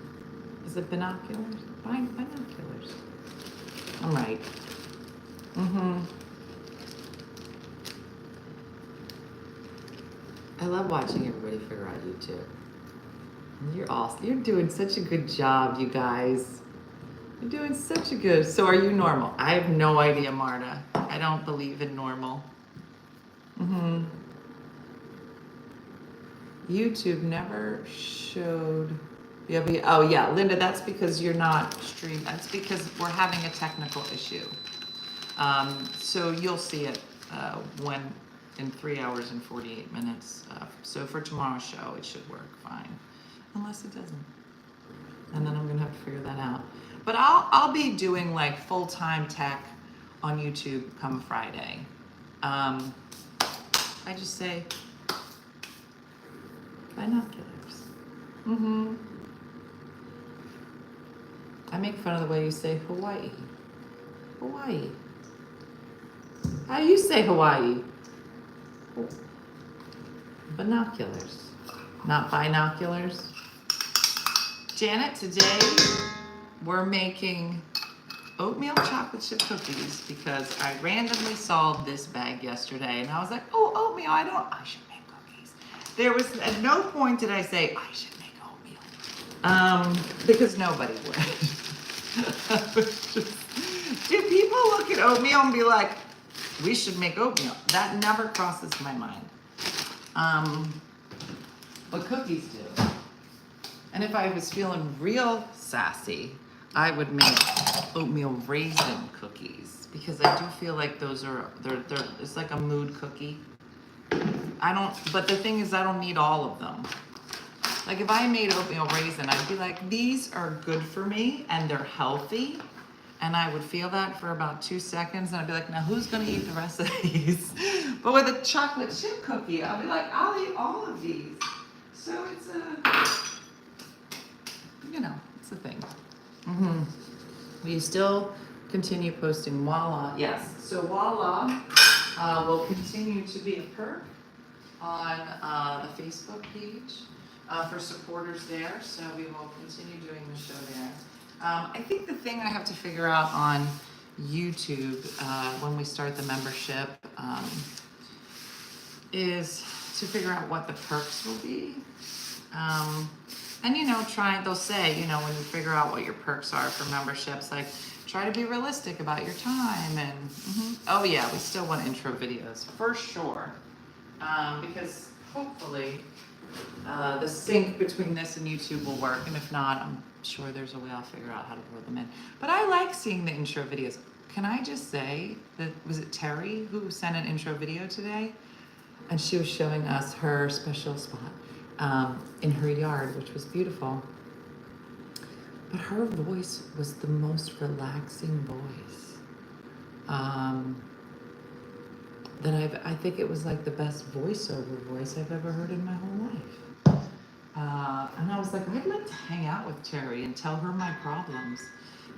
Is it binoculars? Binoculars. I'm right. I love watching everybody figure out YouTube. You're awesome. You're doing such a good job, you guys. You're doing such a good. So are you normal? I have no idea, Marta. I don't believe in normal. Mm-hmm. YouTube never showed. Yeah, oh yeah, Linda, that's because you're not streaming. That's because we're having a technical issue. So you'll see it when in 3 hours and 48 minutes. So for tomorrow's show, it should work fine, unless it doesn't. And then I'm gonna have to figure that out. But I'll be doing like full-time tech on YouTube come Friday. I just say binoculars. Mm-hmm. I make fun of the way you say Hawaii. Hawaii. How do you say Hawaii? Binoculars, not binoculars. Janet, today we're making oatmeal chocolate chip cookies because I randomly saw this bag yesterday and I was like, oh, oatmeal, I should make cookies. There was, at no point did I say, I should make oatmeal. Because nobody would. Do people look at oatmeal and be like, we should make oatmeal? That never crosses my mind. But cookies do. And if I was feeling real sassy, I would make oatmeal raisin cookies because I do feel like those are, it's like a mood cookie. But the thing is I don't need all of them. Like if I made oatmeal raisin, I'd be like, these are good for me and they're healthy. And I would feel that for about 2 seconds and I'd be like, now who's gonna eat the rest of these? But with a chocolate chip cookie, I'll be like, I'll eat all of these. So it's it's a thing. Mm-hmm. We still continue posting Voila. Yes, so Voila will continue to be a perk on the Facebook page for supporters there. So we will continue doing the show there. I think the thing I have to figure out on YouTube when we start the membership is to figure out what the perks will be. And they'll say, when you figure out what your perks are for memberships, like try to be realistic about your time and oh yeah, we still want intro videos for sure. Because hopefully the sync between this and YouTube will work, and if not, I'm sure there's a way I'll figure out how to throw them in. But I like seeing the intro videos. Can I just say that, was it Terry who sent an intro video today? And she was showing us her special spot in her yard, which was beautiful. But her voice was the most relaxing voice. I think it was like the best voiceover voice I've ever heard in my whole life. And I was like, I'd like to hang out with Terry and tell her my problems.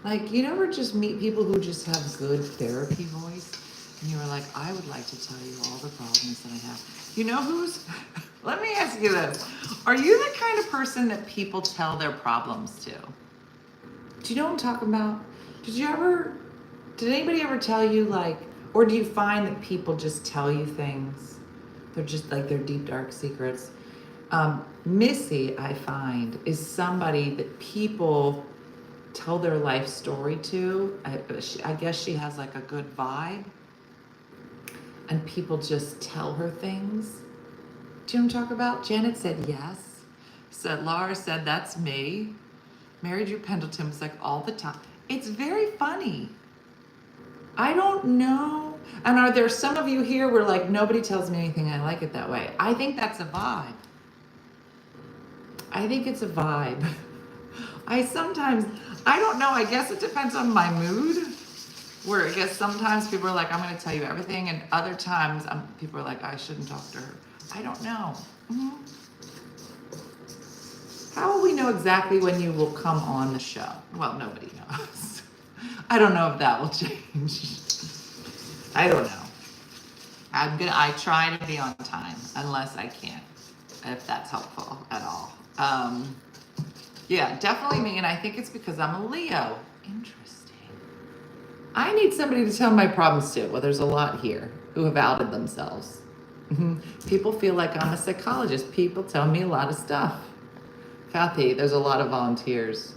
Like, you never just meet people who just have good therapy voice, and you were like, I would like to tell you all the problems that I have. Let me ask you this. Are you the kind of person that people tell their problems to? Do you know what I'm talking about? Did anybody ever tell you, like, or do you find that people just tell you things? They're just like their deep, dark secrets. Missy, I find, is somebody that people tell their life story to. I guess she has like a good vibe. And people just tell her things. Do you know what I'm talking about? Janet said yes. Laura said, that's me. Mary Drew Pendleton was like, all the time. It's very funny. I don't know. And are there some of you here where like, nobody tells me anything, I like it that way? I think that's a vibe. I think it's a vibe. I don't know, I guess it depends on my mood. Where I guess sometimes people are like, I'm gonna tell you everything, and other times people are like, I shouldn't talk to her. I don't know. Mm-hmm. How will we know exactly when you will come on the show? Well, nobody knows. I don't know if that will change. I don't know. I try to be on time, unless I can't, if that's helpful at all. Yeah, definitely me, and I think it's because I'm a Leo. Interesting. I need somebody to tell my problems to. Well, there's a lot here who have outed themselves. People feel like I'm a psychologist. People tell me a lot of stuff. Kathy, there's a lot of volunteers.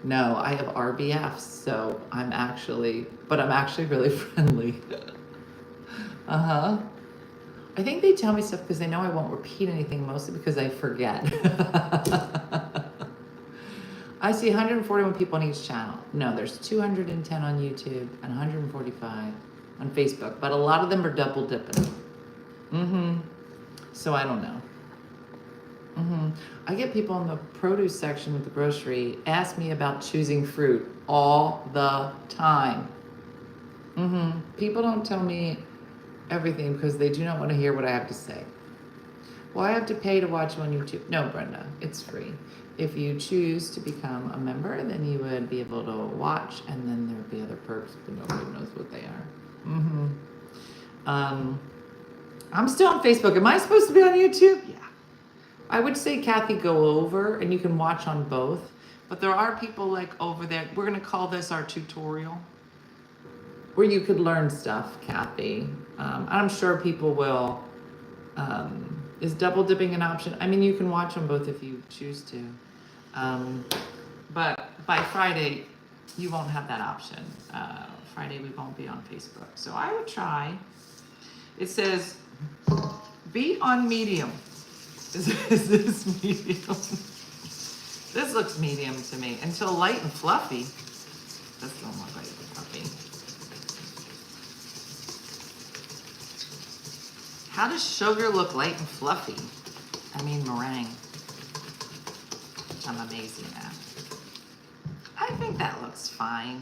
No, I have RBFs, so I'm actually really friendly. Uh-huh. I think they tell me stuff because they know I won't repeat anything, mostly because I forget. I see 141 people on each channel. No, there's 210 on YouTube and 145 on Facebook, but a lot of them are double dipping. Mm-hmm. So I don't know. Mm-hmm. I get people in the produce section of the grocery ask me about choosing fruit all the time. Mm-hmm. People don't tell me everything because they do not want to hear what I have to say. Well, I have to pay to watch on YouTube. No, Brenda, it's free. If you choose to become a member, then you would be able to watch, and then there would be other perks, but nobody knows what they are. Mm-hmm. I'm still on Facebook. Am I supposed to be on YouTube? Yeah. I would say, Kathy, go over, and you can watch on both. But there are people like over there. We're going to call this our tutorial, where you could learn stuff, Kathy. I'm sure people will. Is double dipping an option? I mean, you can watch them both if you choose to. But by Friday, you won't have that option. Friday, we won't be on Facebook. So I would try. It says, be on medium. Is this medium? This looks medium to me. Until light and fluffy. This don't look light and fluffy. How does sugar look light and fluffy? I mean meringue. Which I'm amazing at. I think that looks fine.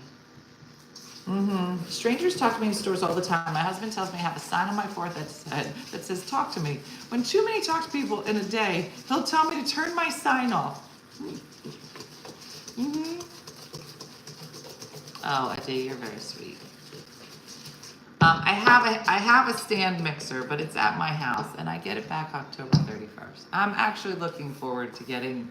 Mm-hmm. Strangers talk to me in stores all the time. My husband tells me I have a sign on my forehead that says, talk to me. When too many talk to people in a day, he'll tell me to turn my sign off. Mm-hmm. Oh, Ade, you're very sweet. I have a stand mixer, but it's at my house, and I get it back October 31st. I'm actually looking forward to getting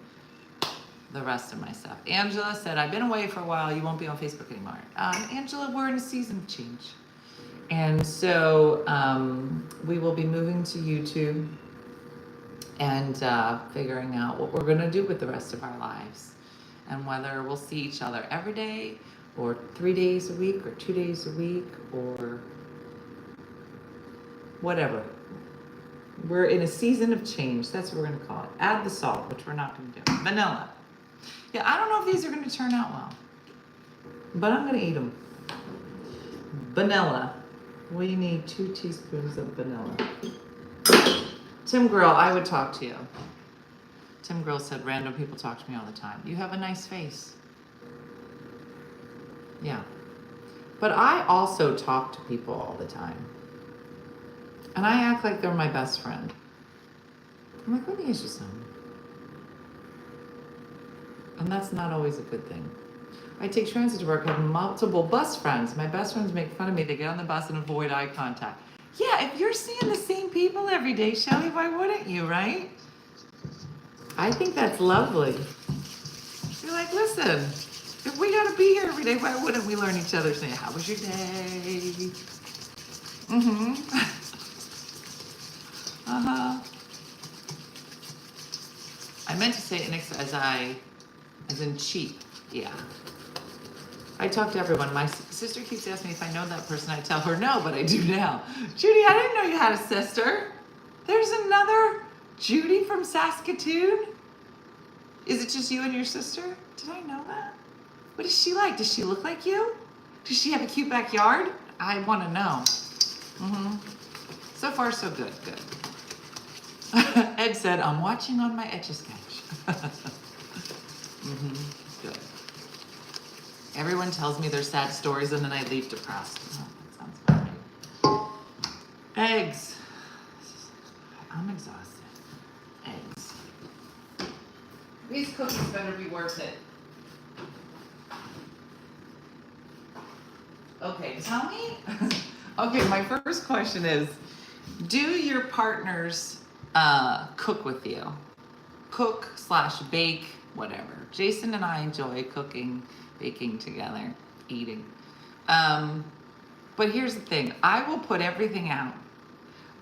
the rest of my stuff. Angela said, I've been away for a while. You won't be on Facebook anymore. Angela, we're in a season of change. And so we will be moving to YouTube and figuring out what we're going to do with the rest of our lives. And whether we'll see each other every day or 3 days a week or 2 days a week or whatever. We're in a season of change. That's what we're going to call it. Add the salt, which we're not going to do. Vanilla. Yeah, I don't know if these are going to turn out well, but I'm going to eat them. Vanilla. We need 2 teaspoons of vanilla. Tim Grill, I would talk to you. Tim Grill said, random people talk to me all the time. You have a nice face. Yeah. But I also talk to people all the time. And I act like they're my best friend. I'm like, let me ask you something. And that's not always a good thing. I take transit to work, I have multiple bus friends. My best friends make fun of me. They get on the bus and avoid eye contact. Yeah, if you're seeing the same people every day, Shelly, why wouldn't you, right? I think that's lovely. You're like, listen, if we gotta be here every day, why wouldn't we learn each other's name? How was your day? Mm-hmm. Uh-huh. I meant to say it next as in cheap. Yeah. I talk to everyone. My sister keeps asking me if I know that person. I tell her no, but I do now. Judy, I didn't know you had a sister. There's another Judy from Saskatoon. Is it just you and your sister? Did I know that? What is she like? Does she look like you? Does she have a cute backyard? I want to know. Mm-hmm. So far, so good. Good. Ed said, I'm watching on my Etch-a-Sketch. Mm-hmm. Good. Everyone tells me their sad stories and then I leave depressed. Oh, that sounds about right. Eggs. I'm exhausted. Eggs. These cookies better be worth it. Okay, tell me. Okay, my first question is, do your partners cook with you? Cook/bake, whatever. Jason and I enjoy cooking, baking together, eating. But here's the thing. I will put everything out.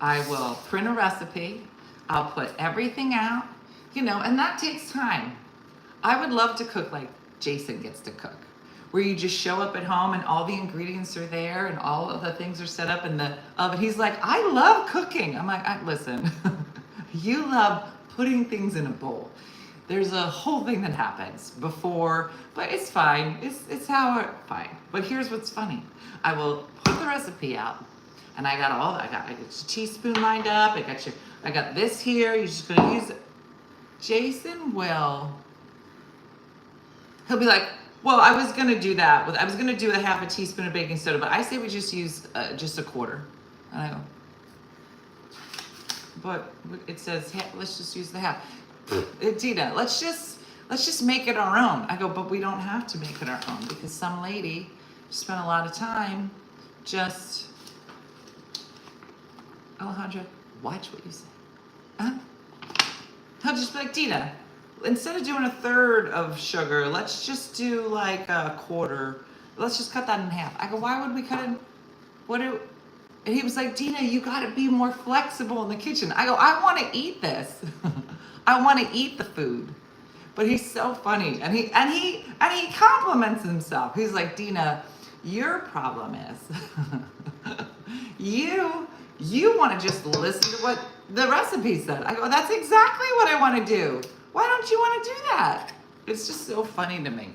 I will print a recipe. I'll put everything out, and that takes time. I would love to cook like Jason gets to cook. Where you just show up at home and all the ingredients are there and all of the things are set up in the oven. He's like, I love cooking. I'm like, listen, you love putting things in a bowl. There's a whole thing that happens before, but it's fine. It's fine. But here's what's funny. I will put the recipe out and I got your teaspoon lined up. I got this here. You're just gonna use it. Jason he'll be like, well, I was gonna do that. I was gonna do a half a teaspoon of baking soda, but I say we just use just a quarter. And I go, but it says let's just use the half. Dena, let's just make it our own. I go, but we don't have to make it our own because some lady spent a lot of time just. Alejandra, watch what you say. I'll just be like, Dena, instead of doing a third of sugar, let's just do like a quarter. Let's just cut that in half. I go, why would we cut it? And he was like, Dena, you got to be more flexible in the kitchen. I go, I want to eat this. I want to eat the food. But he's so funny, and he compliments himself. He's like, Dena, your problem is you want to just listen to what the recipe said. I go, that's exactly what I want to do. Why don't you want to do that? It's just so funny to me.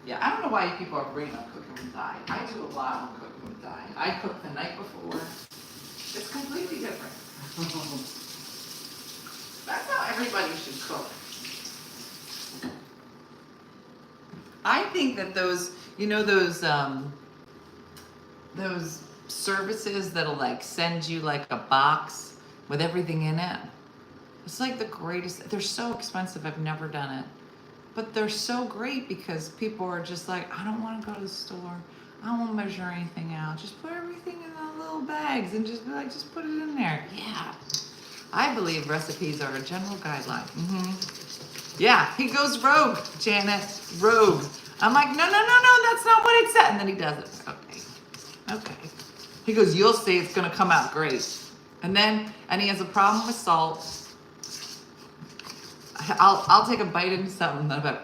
Yeah, I don't know why people are bringing up cooking with Di. I do a lot on cooking with Di. I cook the night before. It's completely different. That's how everybody should cook. I think that those services that'll like send you like a box with everything in it. It's like the greatest. They're so expensive. I've never done it. But they're so great because people are just like, I don't want to go to the store. I don't want to measure anything out. Just put everything in the little bags and just be like, just put it in there. Yeah. I believe recipes are a general guideline. Yeah, he goes rogue, Janet, rogue. I'm like, no, that's not what it said. And then he does it. Okay. He goes, you'll see it's going to come out great. And he has a problem with salt. I'll take a bite into something and I'm like,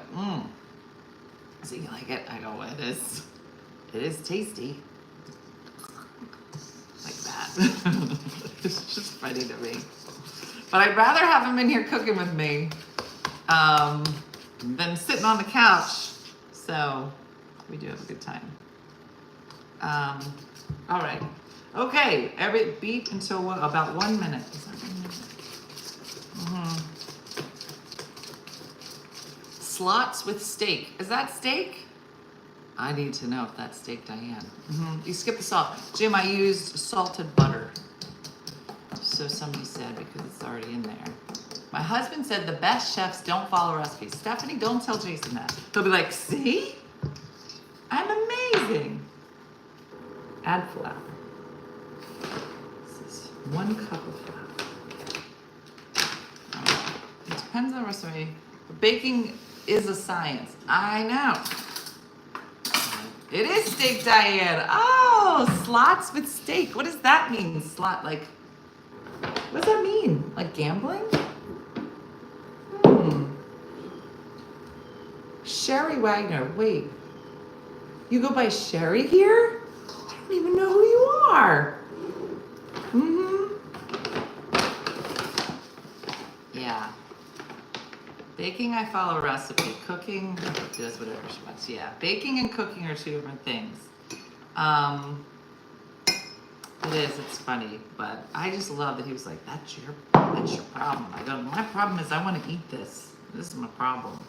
so you like it? I go, well, it is tasty. Like that. It's just funny to me. But I'd rather have him in here cooking with me than sitting on the couch. So we do have a good time. All right. Okay. Beat until about 1 minute. Is that 1 minute? Slots with steak. Is that steak? I need to know if that's steak, Diane. You skip the salt. Jim, I used salted butter. So somebody said because it's already in there. My husband said the best chefs don't follow recipes. Stephanie, don't tell Jason that. He'll be like, see? I'm amazing. Add flour. This is 1 cup of flour. It depends on the recipe. Baking is a science. I know. It is steak, Diane. Oh, slots with steak. What does that mean? Slot, like, what does that mean? Like gambling? Sherry Wagner. Wait. You go by Sherry here? I don't even know who you are. Yeah. Baking, I follow a recipe. Cooking, does whatever she wants. Yeah. Baking and cooking are 2 different things. It is, it's funny, but I just love that he was like, that's your problem. I go, my problem is I want to eat this. This is my problem.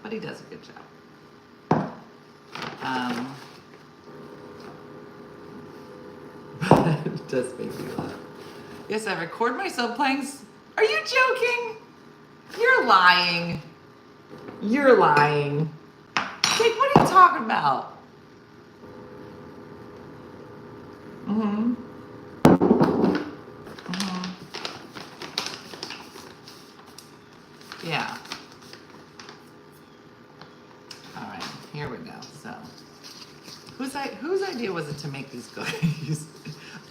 But he does a good job. It does make me laugh. Yes, I record myself playing. Are you joking? You're lying. You're lying. Jake, what are you talking about? Yeah. All right, here we go. So, whose idea was it to make these cookies?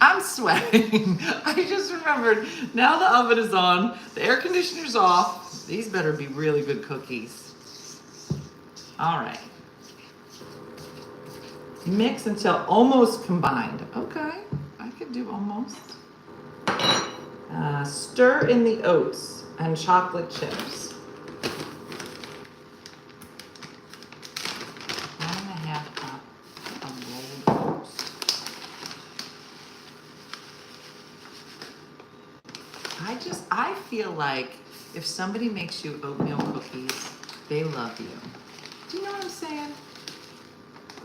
I'm sweating. I just remembered. Now the oven is on. The air conditioner's off. These better be really good cookies. All right. Mix until almost combined. Okay, I could do almost. Stir in the oats and chocolate chips. 1.5 cup of rolled oats. I feel like if somebody makes you oatmeal cookies, they love you. Do you know what I'm saying?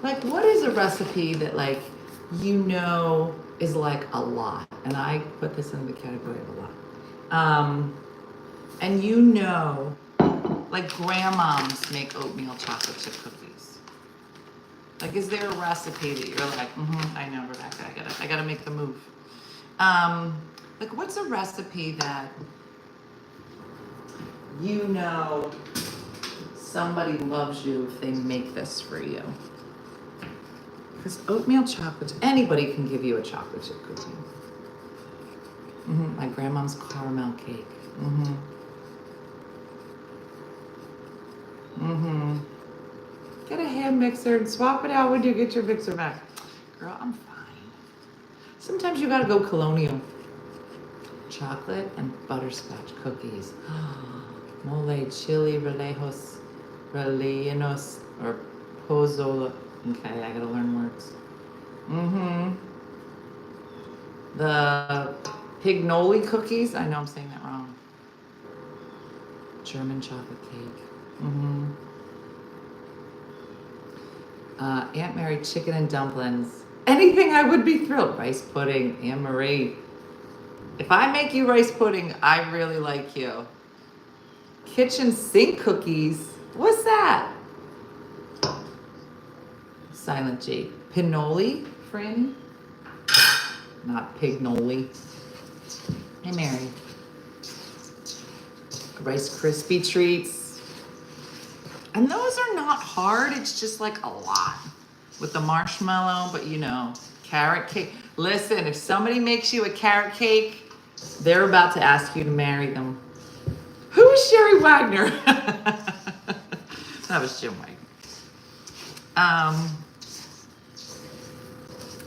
Like, what is a recipe that, like, you know is like a lot? And I put this in the category of a lot. And you know, like, grandmoms make oatmeal chocolate chip cookies. Like, is there a recipe that you're like, I know, Rebecca, I gotta make the move. Like, what's a recipe that you know somebody loves you if they make this for you? Because oatmeal chocolate, anybody can give you a chocolate chip cookie. My grandma's caramel cake. Get a hand mixer and swap it out when you get your mixer back. Girl, I'm fine. Sometimes you gotta go colonial. Chocolate and butterscotch cookies. Mole chili rellenos, or pozole. Okay, I gotta learn words. The pignoli cookies. I know I'm saying that wrong. German chocolate cake. Aunt Mary chicken and dumplings. Anything, I would be thrilled. Rice pudding, Aunt Marie. If I make you rice pudding, I really like you. Kitchen sink cookies. What's that? Silent G. Pinoli, Franny? Not pignoli. Hey, Mary. Rice Krispie treats. And those are not hard. It's just like a lot with the marshmallow, but you know, carrot cake. Listen, if somebody makes you a carrot cake, they're about to ask you to marry them. Who is Sherry Wagner? That was Jim Wagner.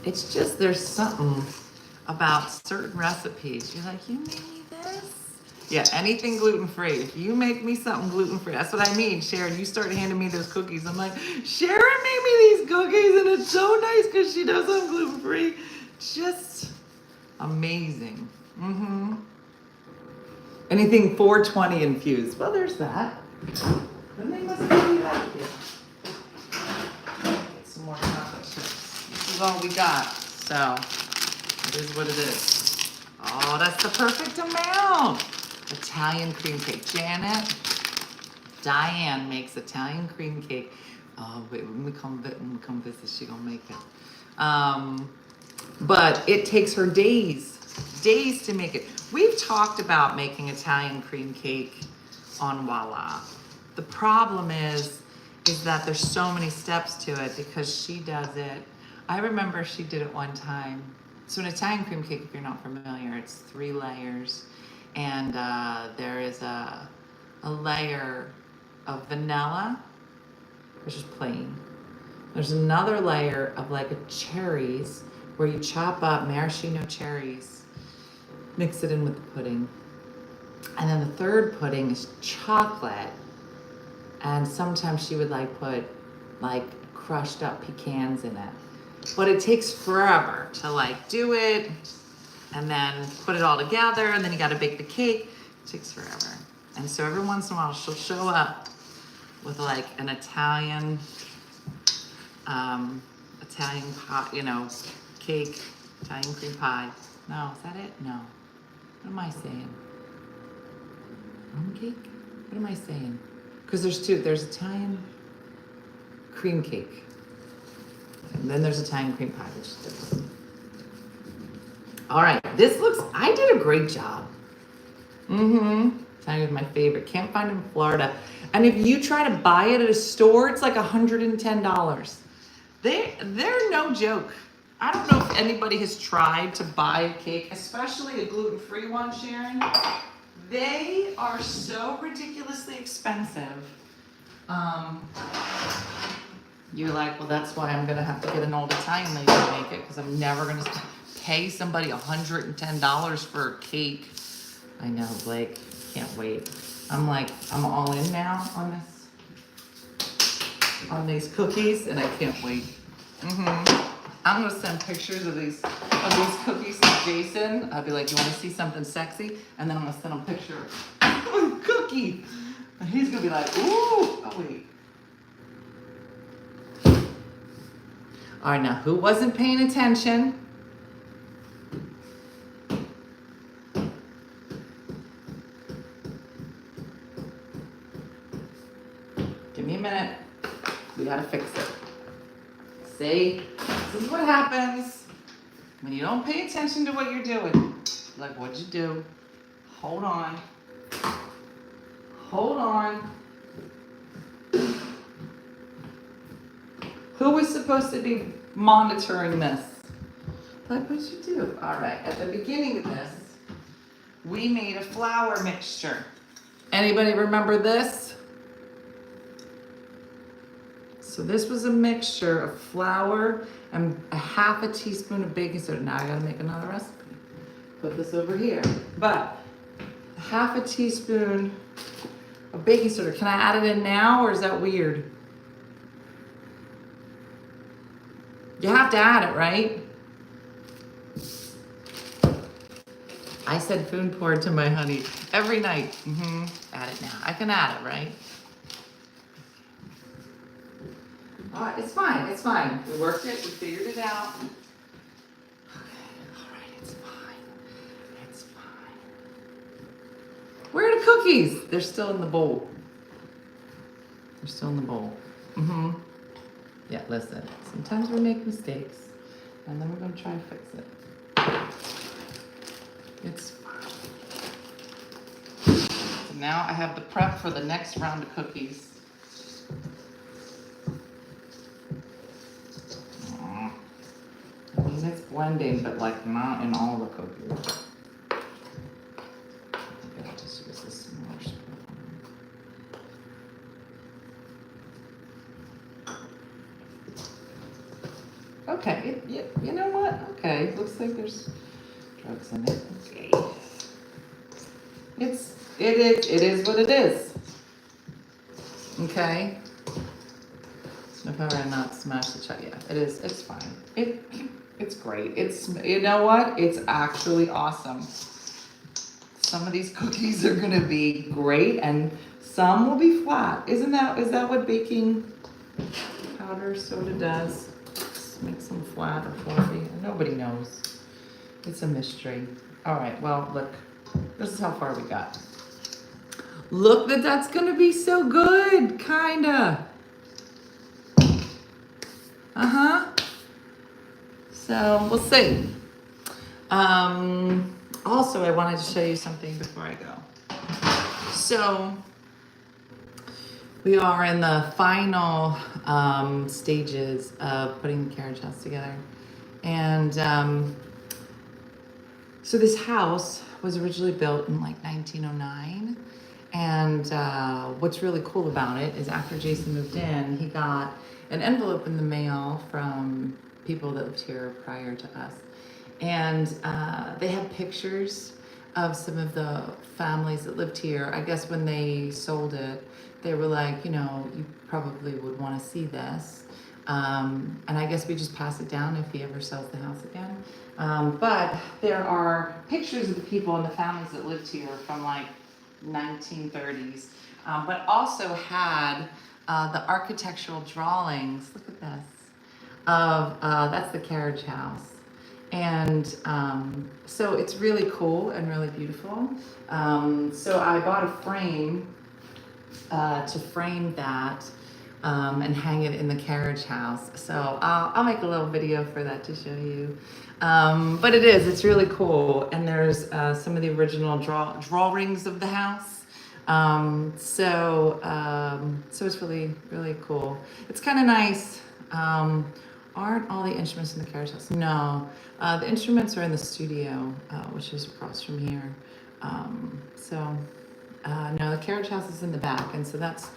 It's just, there's something about certain recipes. You're like, you made me this? Yeah, anything gluten-free. If you make me something gluten-free, that's what I mean, Sharon. You start handing me those cookies. I'm like, Sharon made me these cookies, and it's so nice because she does them gluten-free. Just amazing. Anything 420 infused. Well, there's that. Then they must give you that here. Get some more chocolate chips. This is all we got. So, it is what it is. Oh, that's the perfect amount. Italian cream cake. Diane makes Italian cream cake. Oh, wait, when we come visit, she gonna make it. But it takes her days to make it. We've talked about making Italian cream cake on Voila. The problem is that there's so many steps to it because she does it. I remember she did it one time. So an Italian cream cake, if you're not familiar, it's 3 layers. And there is a layer of vanilla, which is plain. There's another layer of like a cherries, where you chop up maraschino cherries, mix it in with the pudding. And then the third pudding is chocolate. And sometimes she would like put like crushed up pecans in it. But it takes forever to like do it and then put it all together, and then you gotta bake the cake. It takes forever. And so every once in a while she'll show up with like an Italian pie, you know, cake, Italian cream pie. No, is that it? No. What am I saying? Rum cake? What am I saying? Because there's two. There's Italian cream cake. And then there's Italian cream pie, which is different. All right, this looks, I did a great job. Italian is my favorite. Can't find it in Florida. And if you try to buy it at a store, it's like $110. They're no joke. I don't know if anybody has tried to buy a cake, especially a gluten-free one, Sharon. They are so ridiculously expensive. You're like, well, that's why I'm gonna have to get an old Italian lady to make it, because I'm never gonna pay somebody $110 for a cake. I know, Blake, can't wait. I'm like, I'm all in now on this, on these cookies, and I can't wait. I'm gonna send pictures of these cookies to Jason. I'll be like, you wanna see something sexy? And then I'm gonna send him a picture of a cookie. And he's gonna be like, ooh, oh wait. All right, now who wasn't paying attention? Give me a minute. We gotta fix it. See, this is what happens when you don't pay attention to what you're doing. Like, what'd you do? Hold on. Hold on. Who was supposed to be monitoring this? Like, what'd you do? All right, at the beginning of this, we made a flour mixture. Anybody remember this? So this was a mixture of flour and a half a teaspoon of baking soda. Now I gotta make another recipe. Put this over here. But half a teaspoon of baking soda. Can I add it in now, or is that weird? You have to add it, right? I said food poured to my honey every night. Add it now. I can add it, right? It's fine, it's fine. We worked it, we figured it out. Okay, all right, it's fine. It's fine. Where are the cookies? They're still in the bowl. They're still in the bowl. Yeah, listen, sometimes we make mistakes, and then we're gonna try to fix it. It's fine. So now I have the prep for the next round of cookies. I mean, it's blending, but like not in all the cookies. I think I'll just use this smaller spoon. Okay, you know what? Okay, looks like there's drugs in it. Okay. It is what it is. Okay. If I were to not smash the chut, yeah, it's fine. It's great. You know what? It's actually awesome. Some of these cookies are gonna be great and some will be flat. Is that what baking powder soda does? Just makes them flat or fluffy. Nobody knows. It's a mystery. All right, well, look, this is how far we got. Look, that's gonna be so good, kinda. So we'll see. Also, I wanted to show you something before I go. So we are in the final stages of putting the carriage house together. And so this house was originally built in like 1909. And what's really cool about it is after Jason moved in, he got an envelope in the mail from people that lived here prior to us. And they had pictures of some of the families that lived here. I guess when they sold it, they were like, you know, you probably would want to see this. And I guess we just pass it down if he ever sells the house again. But there are pictures of the people and the families that lived here from like 1930s, but also had the architectural drawings. Look at this. Of that's the carriage house, and so it's really cool and really beautiful. So I bought a frame to frame that and hang it in the carriage house. So I'll make a little video for that to show you. But it's really cool, and there's some of the original drawings of the house. So it's really, really cool. It's kind of nice. Aren't all the instruments in the carriage house? No, the instruments are in the studio, which is across from here. No, the carriage house is in the back, and so that's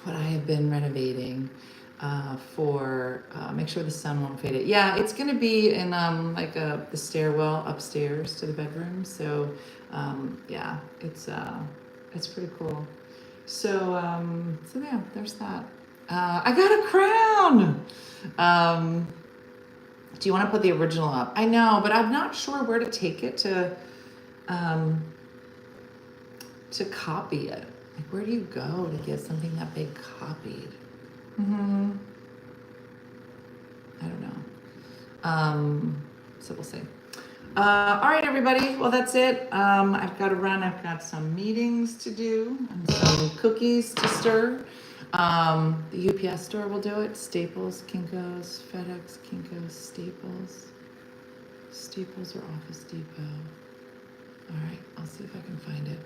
what I have been renovating. for make sure the sun won't fade it. Yeah, it's gonna be in like the stairwell upstairs to the bedroom. So yeah, it's pretty cool. So so yeah, there's that. I got a crown. Do you want to put the original up? I know, but I'm not sure where to take it to copy it. Like, where do you go to get something that big copied? I don't know. So we'll see. All right, everybody. Well, that's it. I've got to run. I've got some meetings to do and some cookies to stir. The UPS store will do it. Staples, Kinko's, FedEx, Kinko's, Staples or Office Depot. All right, I'll see if I can find it.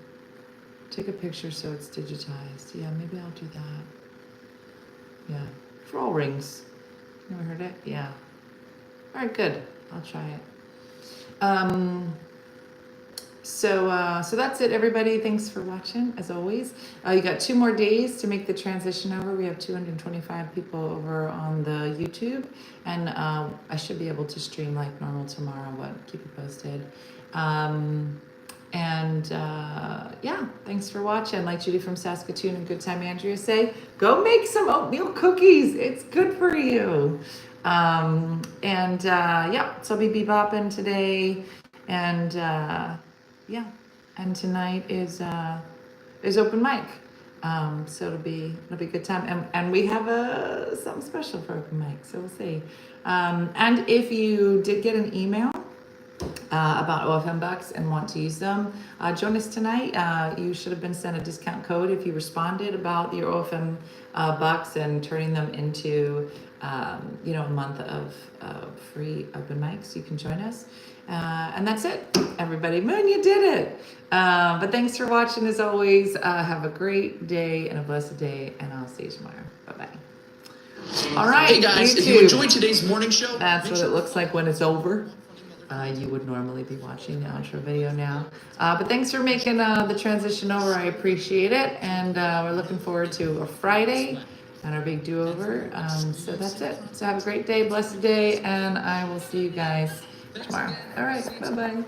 Take a picture so it's digitized. Yeah, maybe I'll do that. Yeah, for all rings. Never heard it? Yeah. All right, good. I'll try it. So that's it, everybody. Thanks for watching, as always. You got 2 more days to make the transition over. We have 225 people over on the YouTube, and I should be able to stream like normal tomorrow, but keep you posted. Yeah, thanks for watching. Like Judy from Saskatoon and Good Time Andrea say, go make some oatmeal cookies. It's good for you. Yeah, so I'll be bebopping today, and yeah, and tonight is open mic. So it'll be a good time, and we have something special for open mic. So we'll see. And if you did get an email about OFM bucks and want to use them, join us tonight. You should have been sent a discount code if you responded about your OFM bucks and turning them into a month of free open mics. You can join us. And that's it, everybody. Moon, you did it. But thanks for watching, as always. Have a great day and a blessed day, and I'll see you tomorrow. Bye-bye. All right, hey guys, YouTube. If you enjoyed today's morning show, That's what it looks like when it's over. You would normally be watching the outro video now. But thanks for making the transition over. I appreciate it. And we're looking forward to a Friday and our big do-over. So that's it. So have a great day, blessed day, and I will see you guys tomorrow. All right, bye-bye.